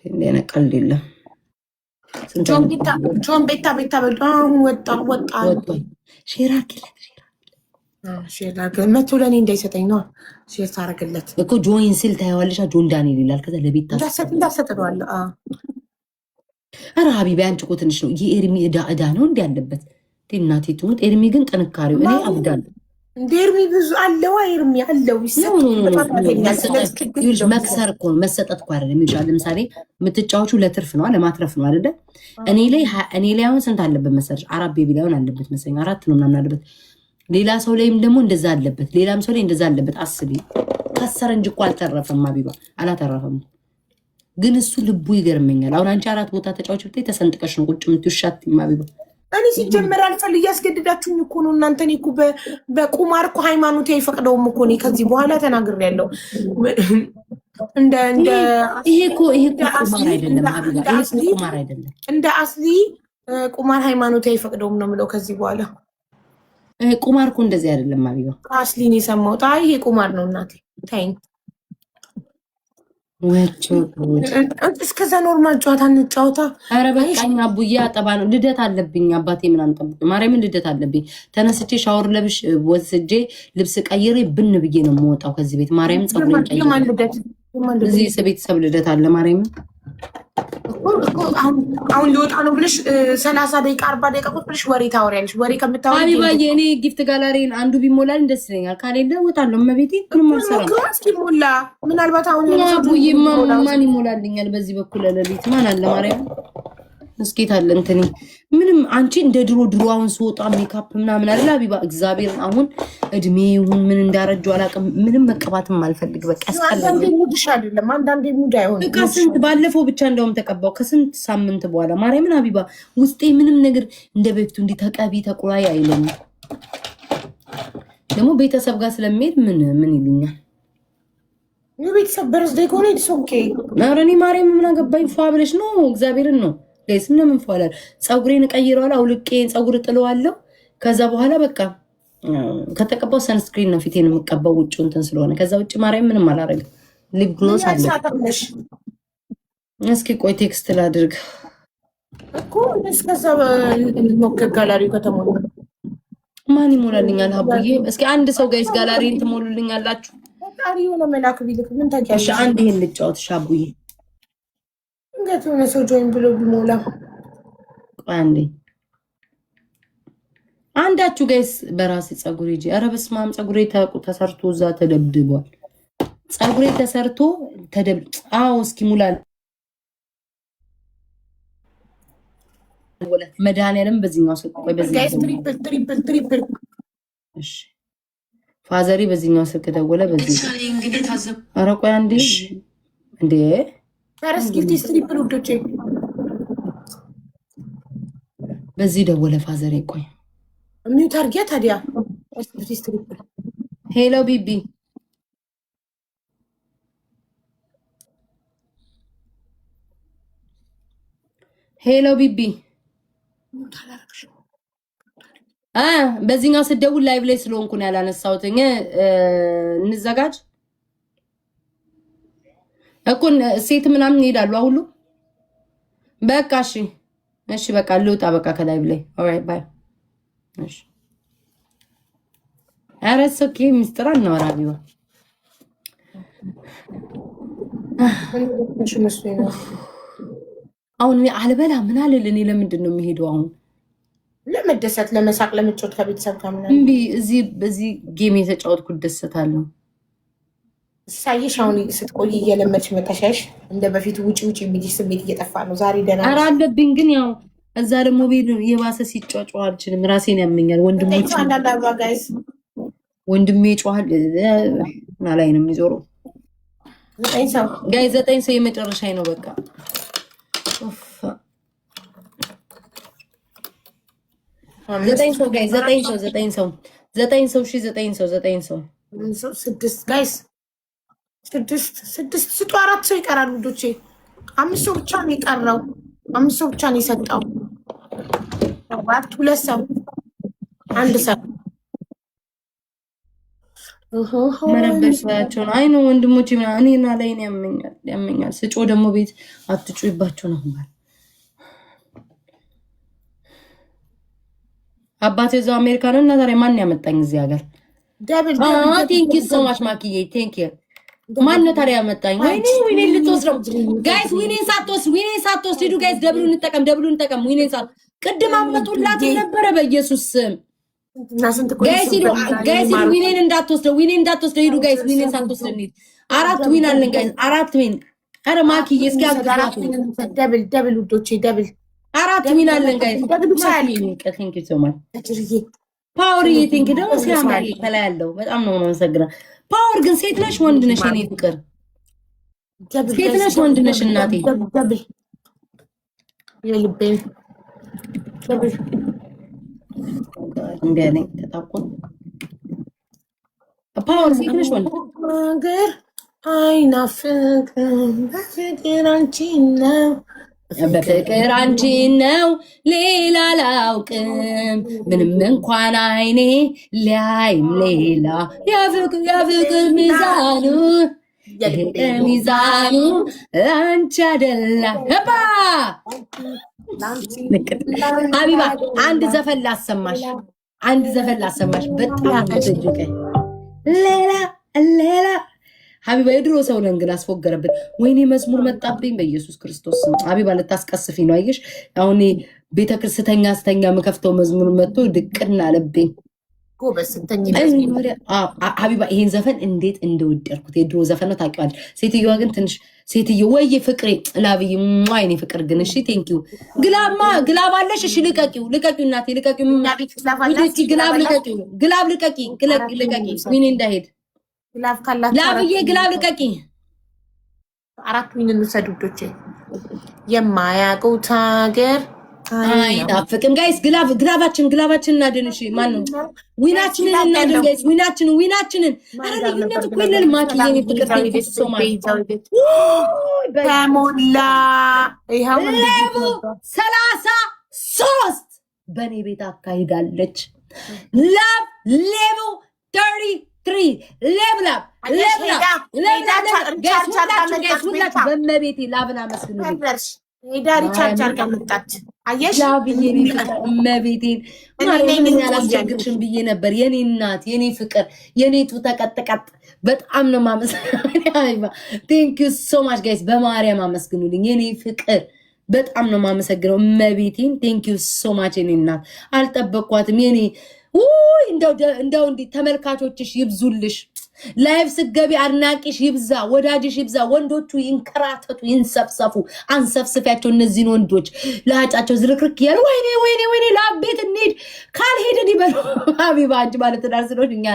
እንዴ ነ ቀልድ የለም። ጆን ቤታ በጣም ወጣ ሼር መቶ ለእኔ እንዳይሰጠኝ ነው ሼር ታደርግለት እኮ ጆይን ስል ታየዋለሽ። ጆን ዳንኤል ይላል። ከዛ ለቤት እንዳሰጥለዋለ። ኧረ ሀቢባ አንቺ እኮ ትንሽ ነው። የኤርሚ ዕዳ ነው እንዲ ያለበት እናቴ ትሙት። ኤርሚ ግን ጥንካሬው እኔ አብዳለሁ። እንደ ኤርሚ ብዙ አለው። ኤርሚ አለው መክሰር እኮ መሰጠት እኮ አይደለም። ይሻል ለምሳሌ የምትጫወቹ ለትርፍ ነው ለማትረፍ ነው አይደለ? እኔ ላይ አሁን ስንት አለበት መሰለሽ? 4 ቤቢ ላይ አለበት መሰለኝ 4 ነው ምናምን አለበት። ሌላ ሰው ላይም ደግሞ እንደዛ አለበት። ሌላም ሰው ላይ እንደዛ አለበት። አስቢ ከሰረ እንጂ እኮ አልተረፈም። ሀቢባ አላተረፈም። ግን እሱ ልቡ ይገርመኛል። አሁን አንቺ 4 ቦታ ተጫዋች ብታይ ተሰንጥቀሽ ነው ቁጭ የምትውሻት ሀቢባ። እኔ ሲጀመር አልፈል እያስገድዳችሁኝ እኮ ነው እናንተ። እኔ እኮ በቁማር እኮ ሃይማኖቴ አይፈቅደውም እኮ። እኔ ከዚህ በኋላ ተናግሬያለሁ። ይሄ እኮ ቁማር አይደለም ሀቢባ፣ ይሄ ቁማር አይደለም። እንደ አስሊ ቁማር ሃይማኖቴ አይፈቅደውም ነው የምለው ከዚህ በኋላ። ቁማር እኮ እንደዚህ አይደለም ሀቢባ። አስሊን የሰማሁት አይ ይሄ ቁማር ነው እናቴ ታይኝ። እስከዛ ኖርማል ጨዋታ እንጫወታ። ኧረ በቃኝ አቡዬ፣ አጠባ ነው። ልደት አለብኝ አባቴ ምን አንጠብቅ ማርያምን፣ ልደት አለብኝ። ተነስቼ ሻወር ለብሽ ወስጄ ልብስ ቀይሬ ብን ብዬ ነው የምወጣው ከዚህ ቤት። ማርያምን ፀጉሬን ቀይሬ እዚህ ቤተሰብ ልደት አለ ማርያምን። አሁን ሊወጣ ነው ብለሽ 30 ደቂቃ 40 ደቂቃ ቁጭ ብለሽ ወሬ ታወሪያለሽ። ወሬ ከምታወሪ ሀቢባዬ እኔ ጊፍት ጋላሪን አንዱ ቢሞላል ደስ ይለኛል። ካሌለ እወጣለሁ። እመቤቴ ምንም አልሰራም። እስኪሞላ ምናልባት አሁን አቡዬ ማን ይሞላልኛል? በዚህ በኩል ለሌሊት ማን አለ ማርያም? እስኪት አለ እንትን ምንም አንቺ እንደ ድሮ አሁን ስወጣ ሜካፕ ምናምን አይደል ሀቢባ? እግዚአብሔር አሁን እድሜ ይሁን ምን እንዳረጁ አላውቅም። ምንም መቀባትም አልፈልግ። በቃ አንዳንዴ ሙድሽ አይደለም አንዳንዴ ሙድ አይሆንም። ከስንት ባለፈው ብቻ እንደውም ተቀባው ከስንት ሳምንት በኋላ ማርያምን ሀቢባ ውስጤ ምንም ነገር እንደ በፊቱ እንዲህ ተቀቢ ተቆራይ አይለኝም። ደግሞ ቤተሰብ ጋር ስለሚሄድ ምን ይሉኛል? የቤተሰብ በርዝዴይ ከሆነ ኢትስ ኦኬ። ኧረ እኔ ማርያም ምን አገባኝ? ፏ ብለሽ ነው እግዚአብሔርን ነው ስም ለምን ፏላል? ፀጉሬን እቀይረዋለሁ፣ አውልቄን ፀጉር ጥለዋለሁ። ከዛ በኋላ በቃ ከተቀባው ሰንስክሪን ነው ፊቴን የምቀባው ውጭ እንትን ስለሆነ። ከዛ ውጭ ማርያም ምንም አላረግም። ሊፕ ግሎስ አለ። እስኪ ቆይ ቴክስት ላድርግ እኮ እስከዛ ሞከር ጋላሪው ከተሞላ ማን ይሞላልኛል? ሀቡዬ እስኪ አንድ ሰው ጋይስ ጋላሪን ትሞሉልኛላችሁ? ፈጣሪ የሆነ መላክ ቢልክ ምን ታውቂያለሽ? እሺ አንድ ይሄን ልጫወት ሀቡዬ። እንዴት ሆነ ሰው ጆይን ብሎ ቢሞላ? አንዴ አንዳችሁ ጋይስ በራሴ ፀጉሬ ሂጂ። ኧረ በስመ አብ ፀጉሬ ተሰርቶ እዛ ተደብድቧል። ፀጉሬ ተሰርቶ አዎ እስኪ ሙላል መድኃኒዓለም በዚህኛው ስልክ ቆይ፣ በዚህ ትሪፕል እሺ ፋዘሪ በዚህኛው ስልክ ደወለ። በዚህ ኧረ ቆይ አንዴ እንዴ ፈረስ ጊፍት ትሪፕል ውዶቼ በዚህ ደወለ ፋዘሪ። ቆይ ሚውት አድርጊያ ታዲያ። ትሪፕል ሄሎ ቢቢ ሄሎ ቢቢ በዚህኛው ስደውል ላይቭ ላይ ስለሆንኩ ነው ያላነሳሁት። እንዘጋጅ እኮ ሴት ምናምን ይሄዳሉ ሁሉ። በቃ እሺ፣ እሺ፣ በቃ ልውጣ። በቃ ከላይቭ ላይ ኦልራይት ባይ። እሺ፣ ኧረ ኦኬ። ሚስጥር እናወራ ቢሆን አሁን እኔ አልበላ ምን አልል። እኔ ለምንድን ነው የሚሄደው አሁን? ለመደሰት፣ ለመሳቅ፣ ለመጫወት ከቤተሰብ ጋር ምናምን። እምቢ በዚህ ጌም የተጫወትኩት ደሰታለሁ። ሳይሽ አሁን ስትቆይ እየለመድሽ መጣሻሽ። እንደ በፊቱ ውጪ ውጪ የሚልሽ ስሜት እየጠፋ ነው። ዛሬ ደህና ኧረ አለብኝ፣ ግን ያው እዛ ደግሞ ቤት የባሰ ሲጫጫ አልችልም። ራሴን ያመኛል። ወንድሜ ጮሃል ላይ ነው የሚዞረው። 9 ሰው ጋይ 9 ሰው የመጨረሻ ነው በቃ። ዘጠኝ ሰው ጋይ 9 ሰው 9 ሰው 9 ሰው 9 ሰው 6 ጋይስ 6 ስጡ። 4 ሰው ይቀራሉ ልጆቼ። 5 ሰው ብቻ ነው የቀረው። 5 ሰው ብቻ ነው የሰጠው። 2 ሰው 1 ሰው መረበሻቸው ነው። አይ ነው ወንድሞቼ እኔና ላይ ያመኛል። ስጮ ደግሞ ቤት አትጩይባቸው ነው ማለት አባቴ እዛው አሜሪካ ነው እና ዛሬ ማን ያመጣኝ እዚህ ሀገር? ቴንክ ዩ ሶ ማች ማኪዬ ቴንክ ዩ። ማን ነው ታዲያ ያመጣኝ? ወይኔ ልትወስደው ጋይስ። ዊኔን ሳትወስድ ሂዱ ጋይስ። ደብሉን እንጠቀም። ዊኔን ሳት ቅድም አመጡላት ነበረ በኢየሱስ ስም ጋይስ። ዊኔን እንዳትወስደው ሂዱ ጋይስ። ዊኔን ሳትወስድ እንሂድ። 4 ዊን አለን ጋይስ፣ 4 ዊን። ኧረ ማኪዬ እስኪ አግዛቱ። ደብል ውዶቼ፣ ደብል 4 ዊን አለን ጋይስ። ቴንክ ዩ ሶ ማች ፓወር። ቴንክ ዩ ደግሞ ሲያምር ከላይ ያለው በጣም ነው የማመሰግነው። ፓወር ግን ሴት ነሽ ወንድ ነሽ? የኔ ፍቅር ሴት ነሽ ወንድ ነሽ? እናቴ የልቤ እንደኔ ተጣቆም ፓወር ሴት ነሽ ወንድ? ነገር አይናፍቅም በፍቅር አንቺን ነው በፍቅር አንቺን ነው ሌላ አላውቅም። ምንም እንኳን አይኔ ሊያይም ሌላ የፍቅር ሚዛኑ አንቺ አይደላ ባ ሀቢባ አንድ ዘፈን ላሰማሽ። በጣም ትጅቀኝ ሌላ ሀቢባ የድሮ ሰው ነን ግን አስፎገረብን። ወይኔ መዝሙር መጣብኝ በኢየሱስ ክርስቶስ ስም። ሀቢባ ልታስቀስፊ ነው። አየሽ አሁን ቤተክርስቲያን ስተኛ የምከፍተው መዝሙር መጥቶ ድቅና አለብኝ። ሀቢባ ይሄን ዘፈን እንዴት እንደወደድኩት የድሮ ዘፈን ነው ታውቂዋለሽ። ሴትዮዋ ግን ትንሽ ሴትዮ ወይ ፍቅሬ ላብይ አይኔ ፍቅር ግን እሺ ቴንኪዩ። ግላብ አለሽ? እሺ ልቀቂው እናቴ ልቀቂው። ግላብ ልቀቂ ዊኔ እንዳሄድ ላብዬ ግላብ ልቀቂ። 4 ዊን እንውሰድ ውዶቼ። የማያውቁት ሀገር አይናፍቅም ጋይስ። ግላባችን እናድን። እሺ ማነው ዊናችንን እናድን ጋይስ። ዊናችንን አረ ልዩነት እኮ የለንም። ማኪዬ እኔ ፍቅር ተሞላ ይኸው 33 በእኔ ቤት አካሂዳለች። ላብ ሌቭ 33 ሌቭላብ በመቤቴ ላብና መስሉ ዳሪ ቻርጅ አርጋ መጣች። አየሽ መቤቴን ማርያምን ያላስቸግርሽም ብዬ ነበር። የኔ እናት የኔ ፍቅር የኔቱ ተቀጥቀጥ በጣም ነው ማመሰግነው። ቴንክ ዩ ሶ ማች ጋይስ። በማርያም አመስግኑልኝ የኔ ፍቅር በጣም ነው ማመሰግነው። መቤቴን ቴንክ ዩ ሶ ማች የኔ እናት። አልጠበቅኳትም የኔ እንደው እንዲህ ተመልካቾችሽ ይብዙልሽ። ላይቭ ስገቢ አድናቂሽ ይብዛ፣ ወዳጅሽ ይብዛ። ወንዶቹ ይንከራተቱ ይንሰፍሰፉ። አንሰፍስፊያቸው እነዚህን ወንዶች ለሀጫቸው ዝርክርክ እያሉ ወይኔ ለአቤት እንሂድ ካልሄድን ይበሉ። ሀቢባ አንቺ ማለት ትዳር ስለሆንሽ እኛ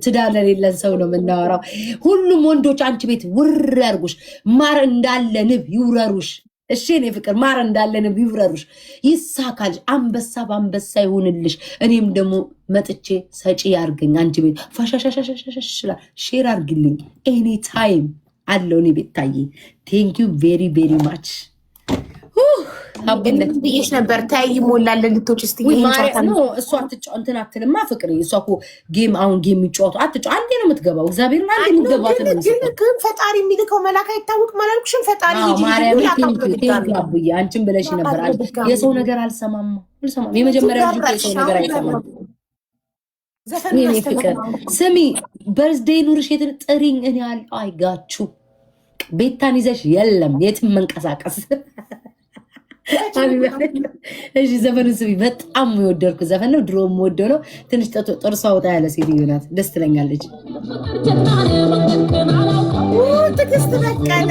ትዳር ለሌለን ሰው ነው የምናወራው። ሁሉም ወንዶች አንቺ ቤት ውር ያርጉሽ፣ ማር እንዳለ ንብ ይውረሩሽ። እሺ እኔ ፍቅር ማር እንዳለ ንብ ይውረሩሽ፣ ይሳካልሽ። አንበሳ በአንበሳ ይሁንልሽ። እኔም ደግሞ መጥቼ ሰጪ ያርገኝ። አንቺ ቤት ፋሻሻሻሻሻ ሼር አርግልኝ። ኤኒ ታይም አለው እኔ ቤት ታዬ። ቴንክ ዩ ቬሪ ቬሪ ማች አቡነት ብዬሽ ነበር። ታይ ይሞላል ልትወጪ ስትይ ነው እሷ አትጫው እንትን አትልማ ፍቅሬ። እሷ እኮ ጌም አሁን ጌም የሚጫወቱ አትጫው አንዴ ነው የምትገባው። እግዚአብሔር አንዴ የምትገባት ነው። ግን ፈጣሪ የሚልከው መልአክ አይታወቅም አላልኩሽም? ፈጣሪ አቡዬ አንቺን ብለሽ ነበር። የሰው ነገር አልሰማም። የመጀመሪያ ልጅ የሰው ነገር አይሰማም። ፍቅር ስሚ በርዝዴይ ኑርሽ የትን ጥሪኝ እኔ አይጋችሁ ቤታን ይዘሽ የለም የትም መንቀሳቀስ። እሺ ዘፈኑን ስሚ። በጣም የወደድኩ ዘፈን ነው። ድሮ የምወደው ነው። ትንሽ ጥርሷ ወጣ ያለ ሴትዮ ናት። ደስ ትለኛለች። ትዕግስት በቀለ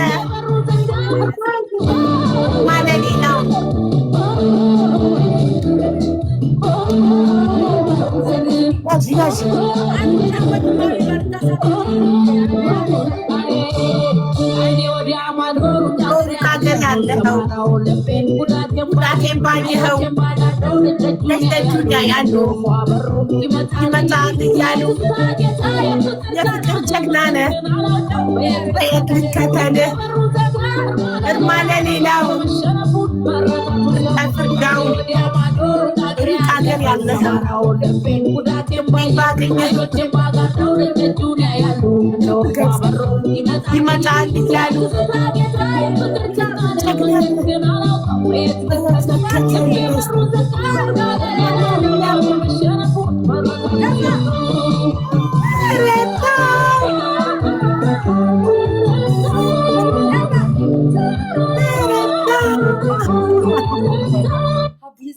ማለሌ ነው። ሀገር ያለኸው ጉዳቴን ባየኸው ለስተጁኛ ያሉ ይመጣል እያሉ የፍቅር ጀግና ነህ በየት ልከተልህ እርማ ለሌላው ፍርዳው ሩቅ ሀገር ያለኸው ባገኘህ ይመጣል እያሉ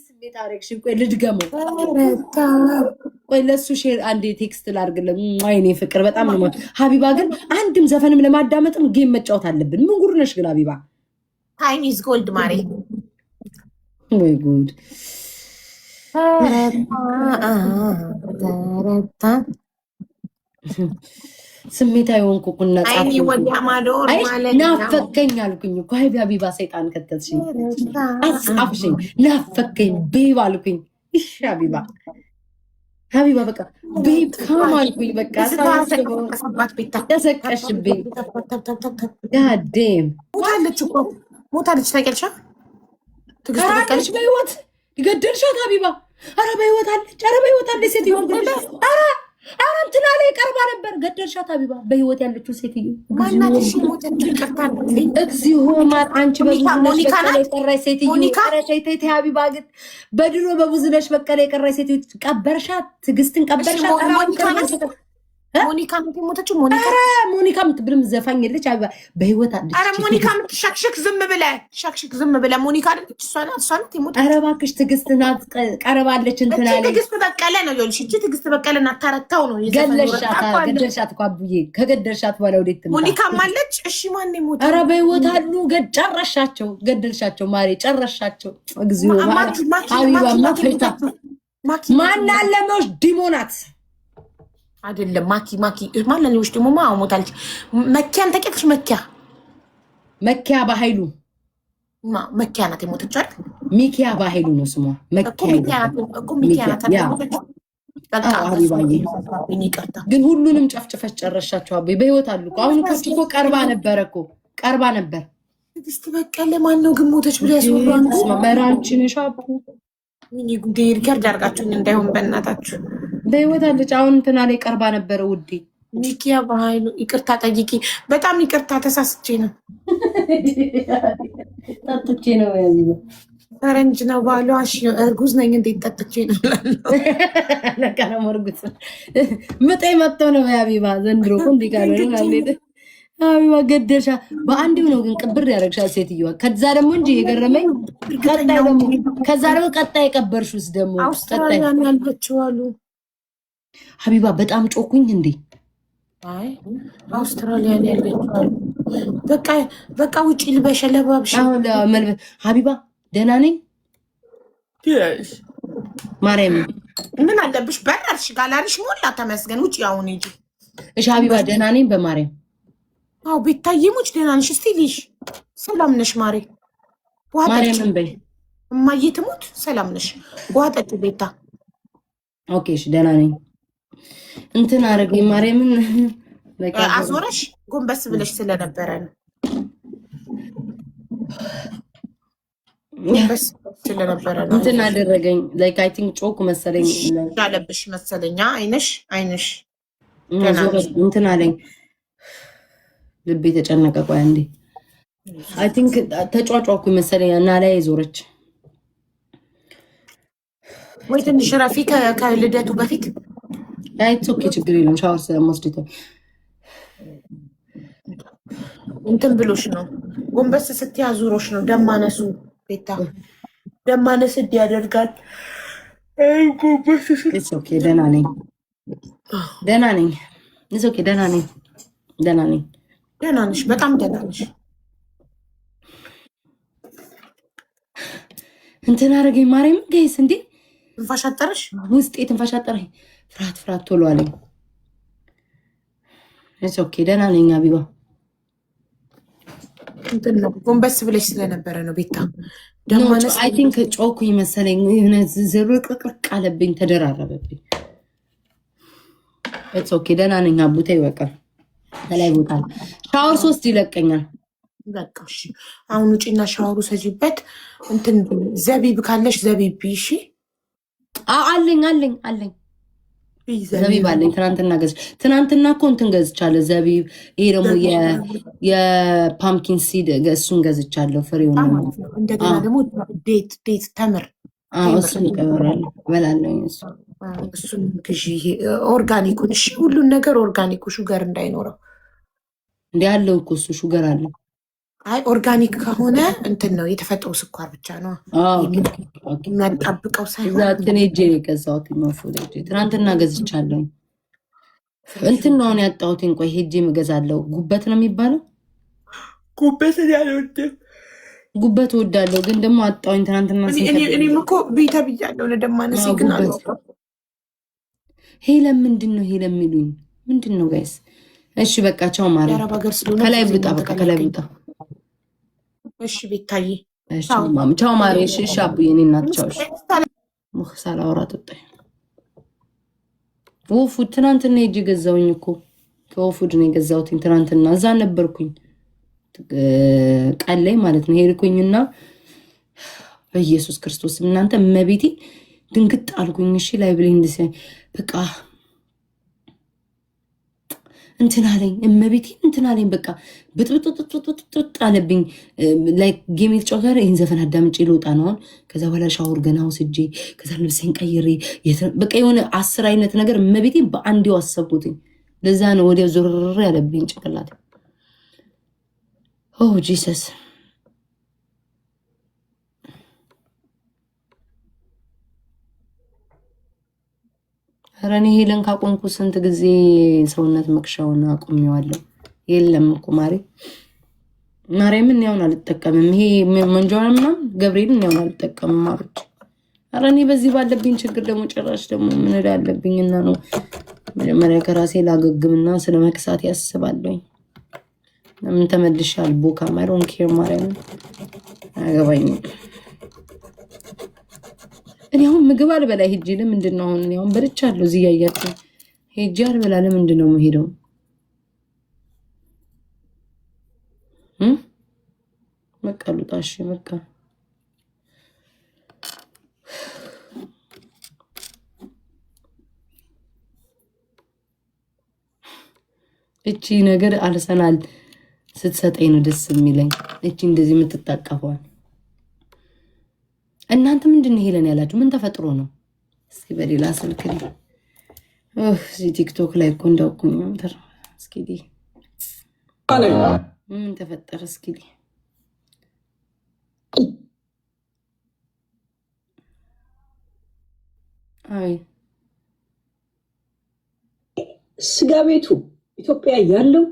ስሜት አረግሽን። ቆይ ልድገመው። ቆይ ለሱ ሼር አንዴ ቴክስት ላድርግልህ። አይኔ ፍቅር በጣም ነው። ሀቢባ ግን አንድም ዘፈንም ለማዳመጥም ጌም መጫወት አለብን። ምን ጉድ ነሽ ግን ሀቢባ? ታይም ኢዝ ጎልድ ማሬ። ወይ ጉድ። ስሜታዊ ሆንኩ እኮ ናፈቀኝ አልኩኝ እኮ ሀቢባ ሰይጣን ከተትሽኝ አስጻፍሽኝ። ናፈቀኝ ቤብ አልኩኝ። እሺ ሀቢባ በቃ ቤብ ካም አልኩኝ። በቃ ተሰቀሽብኝ። ጋዴም ሞታለች። ታውቂያለሽ? ትግስት በህይወት ገደልሻት ሀቢባ? ኧረ በህይወት አለች። ኧረ በህይወት አለች ሴትዮ። ኧረ እንትና ላይ ቀርባ ነበር። ገደልሻት ሀቢባ? በህይወት ያለችው ሴትዮ እግዚኦ ማር አንቺ በብዙነሽ በቀለ የቀረች ሴትዮ። ሸይቴ ሀቢባ ግን በድሮ በብዙነሽ በቀለ የቀረች ሴትዮ ቀበርሻት። ትዕግስትን ቀበርሻት። ሞኒካ የሞተችው ሞኒካ የምትብልም ዘፋኝ የለች ሀቢባ በህይወት አለች። ኧረ ሞኒካ የምትሻክሽክ ዝም ብለህ ሞኒካ እሷ ናት የሞተችው። ኧረ እባክሽ ትዕግስት ናት ቀረባለች። እንትና ላይ ትዕግስት በቀለ ነው ይኸውልሽ። እቺ ትዕግስት በቀለ ናት። ታረታው ነው ገደልሻት እኮ አቡዬ። ከገደልሻት በኋላ ወዴት ትምጣ? ሞኒካም አለች። እሺ ማን የሞተው? ኧረ በህይወት አሉ። ጨረሻቸው፣ ገደልሻቸው ማሬ፣ ጨረሻቸው። እግዚኦ ሀቢባ ማፈታ ማን አለመሽ ዲሞናት አይደለም ማኪ ማለኔዎች ደግሞ ሞታለች። መኪያን ተቀጥሽ መኪያ በኃይሉ መኪያ ናት የሞተችው አይደል? ሚኪያ በኃይሉ ነው ስሟ። መኪያ ናት። ግን ሁሉንም ጨፍጭፈሽ ጨረሻቸው። አቤ በህይወት አሉ እኮ አሁን እኮ ቀርባ ነበር። ትዕግስት በቀለ ማን ነው ግን ሞተች ብላ ያስወራሉ። መራንችን ሻፑ ሪከርድ አድርጋችሁኝ እንዳይሆን በእናታችሁ። በህይወት አለች። አሁን እንትና ላይ ቀርባ ነበረ ውዴ። ሚኪያ በኃይሉ ይቅርታ ጠይቂ። በጣም ይቅርታ ተሳስቼ ነው። ጠጥቼ ነው ያለው። ፈረንጅ ነው ባሏ። እርጉዝ ነኝ እንዴት ጠጥቼ ነው? ለቀረም እርጉዝ ምጤ መጥቶ ነው ሀቢባ ዘንድሮ እንዲህ ካለ ሀቢባ ገደልሻ። በአንዴው ነው ግን ቅብር ያደረግሻት ሴትዮዋ። ከዛ ደግሞ እንጂ የገረመኝ ከዛ ደግሞ ቀጣይ የቀበርሽውስ ደግሞ አውስትራሊያን ያለችው አሉ ሀቢባ። በጣም ጮኩኝ እንዴ? አይ አውስትራሊያን ያለችው አሉ። በቃ ውጪ ልበሽ ለባብሽ። ሀቢባ ደህና ነኝ ማርያም። ምን አለብሽ? በራርሽ ጋላሪሽ ሞላ ተመስገን። ውጪ አሁን ሂጂ። እሺ ሀቢባ ደህና ነኝ በማርያም። አዎ ቤታዬ ሙች ደህና ነሽ? እስቲ ልሽ ሰላም ነሽ ማሬ? ማርያምን በይ እማዬ ትሙት ሰላም ነሽ? ውሃ ጠጪ ቤታ። ኦኬ እሺ ደህና ነኝ። እንትን አደረገኝ ማርያምን። አዞረሽ ጎንበስ ብለሽ ስለነበረ ነው። ጎንበስ ስለነበረ ነው እንትን አደረገኝ። ላይክ አይ ቲንክ ጮክ መሰለኝ ያለብሽ መሰለኛ። አይንሽ እንትን አለኝ። ልቤ ተጨነቀ። ቆይ አንዴ አይ ቲንክ ተጫጫኩ መሰለኝ እና ላይ ዞረች። ወይ ትንሽ ረፊ ከልደቱ በፊት አይቶ ችግር የለም ሻወር ስለምወስድ እንትን ብሎሽ ነው። ጎንበስ ስትያዙሮሽ ነው። ደማነሱ ቤታ ደማነስ ያደርጋል። ጎንበስ ኦኬ። ደህና ነኝ። ደህና ነኝ። ደህና ነሽ? በጣም ደህና ነሽ። እንትን አደረገኝ ማርያም ጋይስ እንዴ ትንፋሽ አጠረሽ? ውስጤ ትንፋሽ አጠረኝ። ፍርሃት ቶሎ አለኝ። ኦኬ ደህና ነኝ። አቢባ እንትን ነው ጎንበስ ብለሽ ስለነበረ ነው ቤታ። ደማነስ አይ ቲንክ ጮኩኝ መሰለኝ። የሆነ ዝርቅርቅ አለብኝ፣ ተደራረበብኝ። ኦኬ ደህና ነኝ። አቡታ ይበቃል። ተላይ ቦታ ሻወር 3 ይለቀኛል። በቃ እሺ፣ አሁን ውጪና ሻወሩ ሰጂበት። እንትን ዘቢብ ካለሽ ዘቢብ እሺ። አለኝ ዘቢብ አለኝ። ትናንትና እኮ እንትን ገዝቻለሁ ዘቢብ። ይሄ ደግሞ የፓምኪን ሲድ እሱን ገዝቻለሁ። ፍሬው ነው። እንደገና ደግሞ ዴት ተምር እሱን እቀበራለሁ እበላለሁ። እሱን ግዢ ኦርጋኒኩን። እሺ ሁሉን ነገር ኦርጋኒኩ ሹገር እንዳይኖረው እንዲ ያለው እኮ እሱ ሹገር አለው። አይ ኦርጋኒክ ከሆነ እንትን ነው የተፈጥሮ ስኳር ብቻ ነው የሚያጣብቀው ሳይሆን ሄጄ የገዛሁት ትናንትና ገዝቻለሁ። እንትን ነው አሁን ያጣሁትን። ቆይ ሄጄ እገዛለሁ። ጉበት ነው የሚባለው። ጉበት እወዳለሁ ግን ደግሞ አጣሁኝ ትናንትና። እኔም እኮ ቤተ ብያለሁ ለደማነስ ግን አለ። ሄለም ምንድን ነው ሄለም የሚሉኝ ምንድን ነው ጋይስ? እሺ በቃ ቻው ማለት ከላይ ብጣ። በቃ ከላይ ብጣ። እሺ ቤታዬ ቻው ማሬ። እሺ አቡዬ እኔ እናት ቻው። ሳላወራ ጠጣኝ። ወፉድ ትናንትና ሄጄ ገዛሁኝ እኮ ከወፉድ ነው የገዛሁትኝ ትናንትና። እዛ ነበርኩኝ ቀን ላይ ማለት ነው። ሄድኩኝና በኢየሱስ ክርስቶስ እናንተ እመቤቴ ድንግጥ አልኩኝ። እሺ ላይ ብለኝ በቃ እንትን አለኝ እመቤቴ እንትን አለኝ። በቃ ብጥብጥጥጥጥ አለብኝ። ላይ ጌም የተጫወተ ይህን ዘፈን አዳምጬ ልወጣ ነው አሁን። ከዛ በኋላ ሻወር ገና ወስጄ ከዛ ልብሴን ቀይሬ በቃ የሆነ 10 አይነት ነገር እመቤቴ በአንዴ አሰብኩትኝ። ለዛ ነው ወዲያው ዞር ያለብኝ ጭንቅላት። ኦ ጂሰስ ረኔ ሄለን ካቆምኩ ስንት ጊዜ ሰውነት መክሻውን አቁሜዋለሁ። የለም እኮ ማርያምን ያውን አልጠቀምም። ይሄ መንጃውን ምናምን ገብርኤልን ያውን አልጠቀምም ማሮች። ረኔ በዚህ ባለብኝ ችግር ደግሞ ጭራሽ ደግሞ ምን ያለብኝና ነው መጀመሪያ ከራሴ ላገግምና ስለ መክሳት ያስባለኝ። ለምን ተመልሻል ቦካ ማይሮን ኬር ማርያምን አገባኝም። እኔ አሁን ምግብ አልበላ ሄጄ ለምንድን ነው አሁን? እኔ አሁን በልቻለሁ። እዚህ ያያችሁ ሄጄ አልበላ ለምንድን ነው የምሄደው? በቃ ልውጣ። እሺ በቃ እቺ ነገር አርሰናል ስትሰጠኝ ነው ደስ የሚለኝ። እቺ እንደዚህ የምትጣቀፈዋል። እናንተ ምንድን ነው ሄለን ያላችሁ? ምን ተፈጥሮ ነው? እስኪ በሌላ ስልክ እዚህ ቲክቶክ ላይ እኮ እንዳውኩኝ እስኪ ምን ተፈጠረ? እስኪ አይ ስጋ ቤቱ ኢትዮጵያ ያለው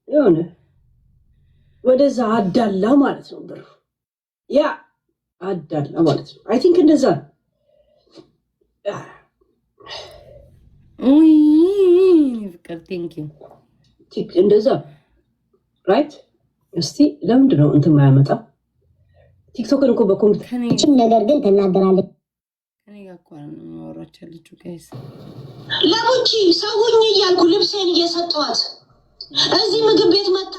የሆነ ወደዛ አዳላ ማለት ነው። ብሩ ያ አዳላ ማለት ነው። አይ ቲንክ እንደዛ ፍቅር ቴንኪው እንደዛ ራይት። እስቲ ለምንድን ነው እንትን ማያመጣ? ቲክቶክን እኮ በኮምፒውተር ነገር ግን ትናገራለች። ከኔ ጋር እኮ ማውራት ያለችው ጋይስ ለቡቺ ሰውኝ እያልኩ ልብሴን እየሰጠኋት እዚህ ምግብ ቤት መጣ።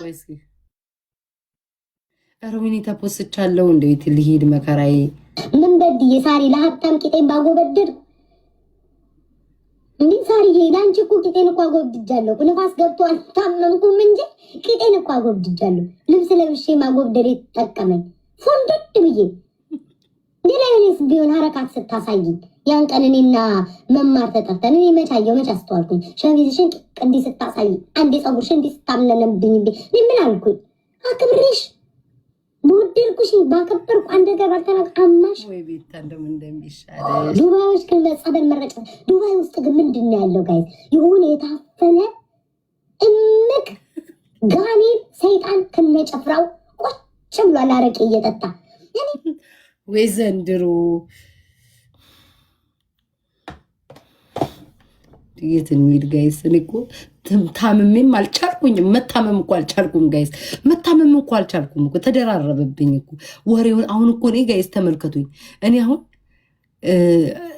ሮሚኒ ተፖስቻለሁ እንዴት ልሂድ መከራዬ ምን በድዬ ሳሪ ለሀብታም ቂጤን ባጎበድር እንዴ ሳሪ ላንቺ እኮ ቂጤን እኮ አጎብድጃለሁ ንፋስ ገብቶ አልታመምኩም እንጂ ቂጤን እኮ አጎብድጃለሁ ልብስ ለብሼ ማጎብደር ተጠቀመኝ ፎንደድ ብዬ ዲላይኔስ ቢሆን ሐረካት ስታሳይኝ ያን ቀን እኔና መማር ተጠርተን እኔ መቻየው መች አስተዋልኩኝ ሸሚዝሽን ቅዲ ስታሳይ አንዴ ጸጉርሽን እንዲ ስታምነለምብኝ እንዴ ምን አልኩኝ አክብሬሽ ሞዴልኩሽ ባከበርኩ አንድ ነገር አልተናቃማሽ ወይ ቤታ እንደሚሻል ዱባዮች ግን መጸበል መረጫ ዱባይ ውስጥ ግን ምንድን ነው ያለው ጋይስ የሆነ የታፈነ እምቅ ጋኔል ሰይጣን ከነጨፍራው ቁጭ ብሏል አረቄ እየጠጣ ወይ ዘንድሮ የትን ሚድ ጋይስ እኔ እኮ ታምሜም አልቻልኩኝም መታመም እኮ አልቻልኩም ጋይስ መታመም እኮ አልቻልኩም እኮ ተደራረበብኝ እኮ ወሬውን አሁን እኮ እኔ ጋይስ ተመልከቱኝ እኔ አሁን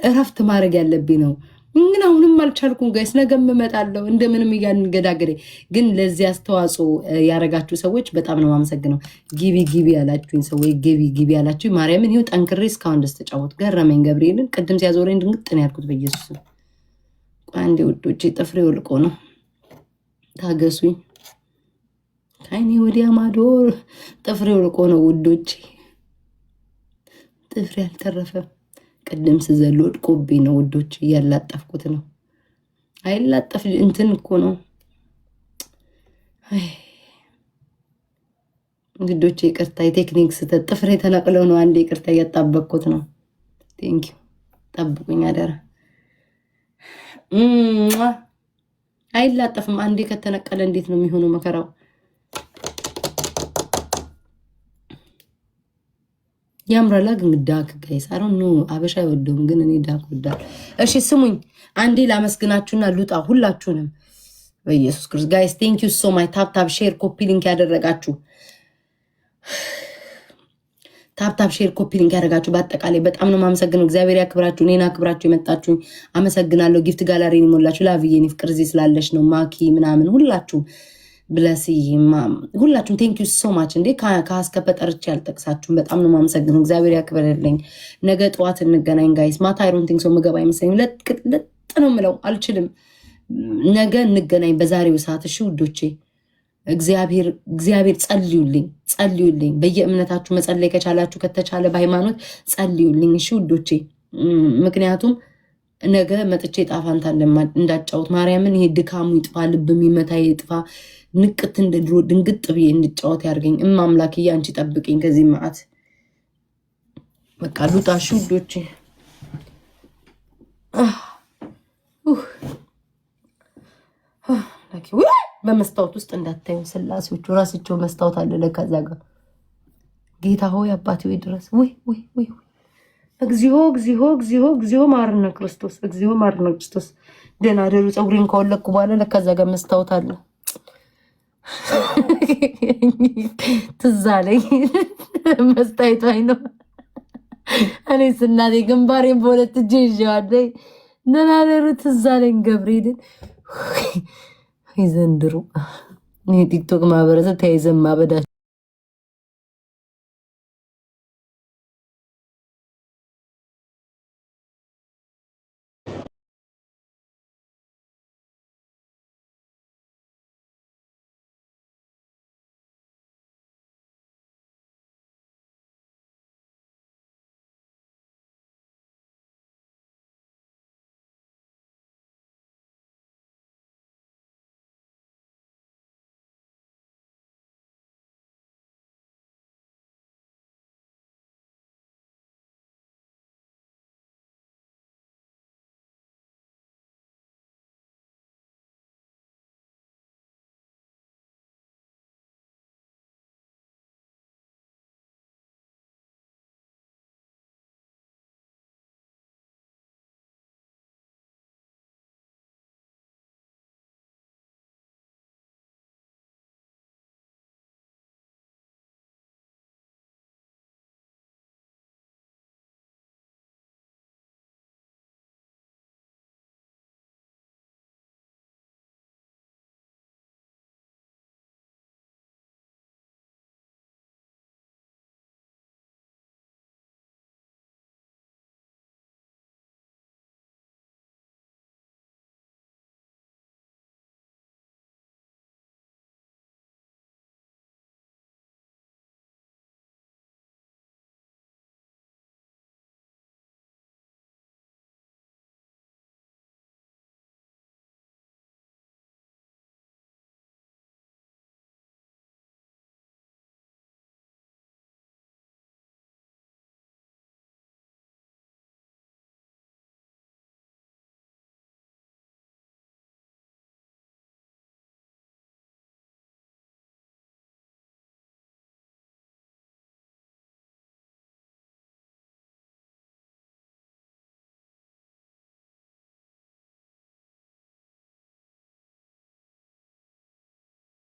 እረፍት ማድረግ ያለብኝ ነው ግን አሁንም አልቻልኩም ጋይስ ነገም እመጣለሁ እንደምንም እያንገዳገሬ ግን ለዚህ አስተዋጽኦ ያረጋችሁ ሰዎች በጣም ነው ማመሰግነው ጊቢ ያላችሁኝ ሰዎች ጊቢ ያላችሁ ማርያምን ይሄው ጠንክሬ እስካሁን ደስ ተጫወት ገረመኝ ገብርኤልን ቅድም ሲያዞረኝ ድንግጥ ነው ያልኩት በኢየሱስ አንዴ ውዶቼ ጥፍሬ ወልቆ ነው ታገሱኝ ካይኔ ወዲያ ማዶ ጥፍሬ ወልቆ ነው ውዶቼ ጥፍሬ አልተረፈም ቅድም ስዘል ወድቆብኝ ነው ውዶቼ ያላጠፍኩት ነው አይላጠፍ እንትን እኮ ነው ውዶቼ ይቅርታ የቴክኒክ ስህተት ጥፍሬ ተነቅለው ነው አንዴ ይቅርታ እያጣበቅኩት ነው ቴንኪው ጠብቁኝ አደራ አይላጠፍም አንዴ ከተነቀለ እንዴት ነው የሚሆነው መከራው ያምራላ ግን ዳክ ጋይስ አይ ዶንት ኖ አበሻ አይወደውም ግን እኔ ዳክ ወዳል እሺ ስሙኝ አንዴ ላመስግናችሁና ልውጣ ሁላችሁንም በኢየሱስ ክርስቶስ ጋይስ ቴንክ ዩ ሶ ማች ታፕ ሼር ኮፒ ሊንክ ያደረጋችሁ ታፕ ሼር ኮፒ ሊንክ ያደረጋችሁ በአጠቃላይ በጣም ነው ማመሰግነው እግዚአብሔር ያክብራችሁ እኔና አክብራችሁ የመጣችሁ አመሰግናለሁ ጊፍት ጋላሪን ሞላችሁ ላቪዬ ፍቅር እዚህ ስላለሽ ነው ማኪ ምናምን ሁላችሁ ብለሲማ ሁላችሁም ቴንክ ዩ ሶ ማች እንዴ ካስከፈ ጠርቼ ያልጠቅሳችሁም በጣም ነው ማመሰግነው እግዚአብሔር ያክብርልኝ ነገ ጠዋት እንገናኝ ጋይስ ማታ አይ ዶንት ቲንክ ሶ መገባ አይመስለኝም ለጥ ነው ምለው አልችልም ነገ እንገናኝ በዛሬው ሰዓት እሺ ውዶቼ እግዚአብሔር ጸልዩልኝ በየእምነታችሁ መጸለይ ከቻላችሁ ከተቻለ በሃይማኖት ጸልዩልኝ እሺ ውዶቼ ምክንያቱም ነገ መጥቼ ጣፋንታ እንዳጫውት ማርያምን ይሄ ድካሙ ይጥፋ ልብ የሚመታ ይጥፋ ንቅት እንደድሮ ድንግጥ ብዬ እንድጫወት ያርገኝ አምላክዬ አንቺ ጠብቂኝ ከዚህ መዓት በቃ ሉጣ እሺ ውዶቼ በመስታወት ውስጥ እንዳታዩ ስላሴዎቹ ራሳቸው መስታወት አለ ለካዛ ጋር ጌታ ሆይ አባቴ ወይ ድረስ ወይ እግዚኦ ማርነ ክርስቶስ እግዚኦ ማርነ ክርስቶስ ደና ደሩ ፀጉሬን ከወለኩ በኋላ ለካዛ ጋር መስታወት አለ ትዝ አለኝ መስታወቱ አይነው እኔ ስናቴ ግንባሬን በሁለት እጄ ይዤዋለሁ ደና ደሩ ትዝ አለኝ ገብርኤልን ይዘንድሩ ቲክቶክ ማህበረሰብ ተያይዘን ማበዳ